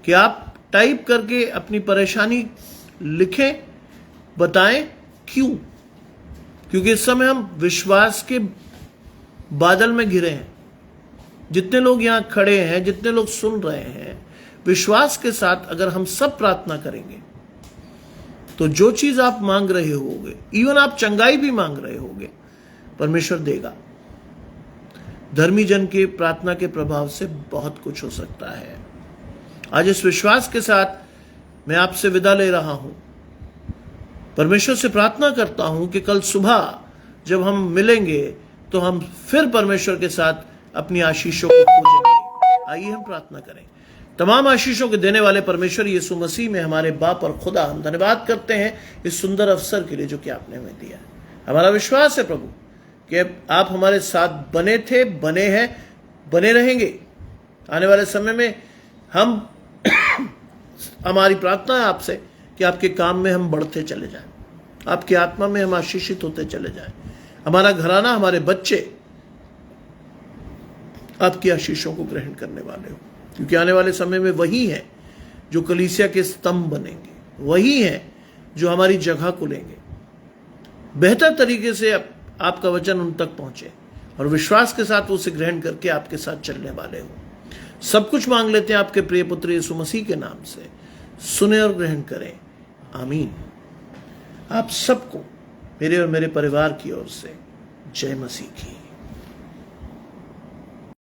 कि आप टाइप करके अपनी परेशानी लिखें, बताएं क्यों। क्योंकि इस समय हम विश्वास के बादल में घिरे हैं। जितने लोग यहां खड़े हैं, जितने लोग सुन रहे हैं, विश्वास के साथ अगर हम सब प्रार्थना करेंगे तो जो चीज आप मांग रहे होगे, इवन आप चंगाई भी मांग रहे होगे, परमेश्वर देगा। धर्मी जन के प्रार्थना के प्रभाव से बहुत कुछ हो सकता है। आज इस विश्वास के साथ मैं आपसे विदा ले रहा हूं। परमेश्वर से प्रार्थना करता हूं कि कल सुबह जब हम मिलेंगे तो हम फिर परमेश्वर के साथ अपनी आशीषों को खोजेंगे। आइए हम प्रार्थना करें। तमाम आशीषों के देने वाले परमेश्वर यीशु मसीह में हमारे बाप और खुदा, हम धन्यवाद करते हैं इस सुंदर अवसर के लिए जो कि आपने हमें दिया। हमारा विश्वास है प्रभु कि आप हमारे साथ बने थे, बने हैं, बने रहेंगे। आने वाले समय में हम हमारी प्रार्थना है आपसे कि आपके काम में हम बढ़ते चले जाएं, आपकी आत्मा में हम आशीषित होते चले जाएं। हमारा घराना, हमारे बच्चे आपकी आशीषों को ग्रहण करने वाले हो, क्योंकि आने वाले समय में वही है जो कलीसिया के स्तंभ बनेंगे, वही है जो हमारी जगह को लेंगे। बेहतर तरीके से आपका वचन उन तक पहुंचे और विश्वास के साथ उसे ग्रहण करके आपके साथ चलने वाले हो। सब कुछ मांग लेते हैं आपके प्रिय पुत्र यीशु मसीह के नाम से। सुने और ग्रहण करें, आमीन। आप सबको मेरे और मेरे परिवार की ओर से जय मसीह की।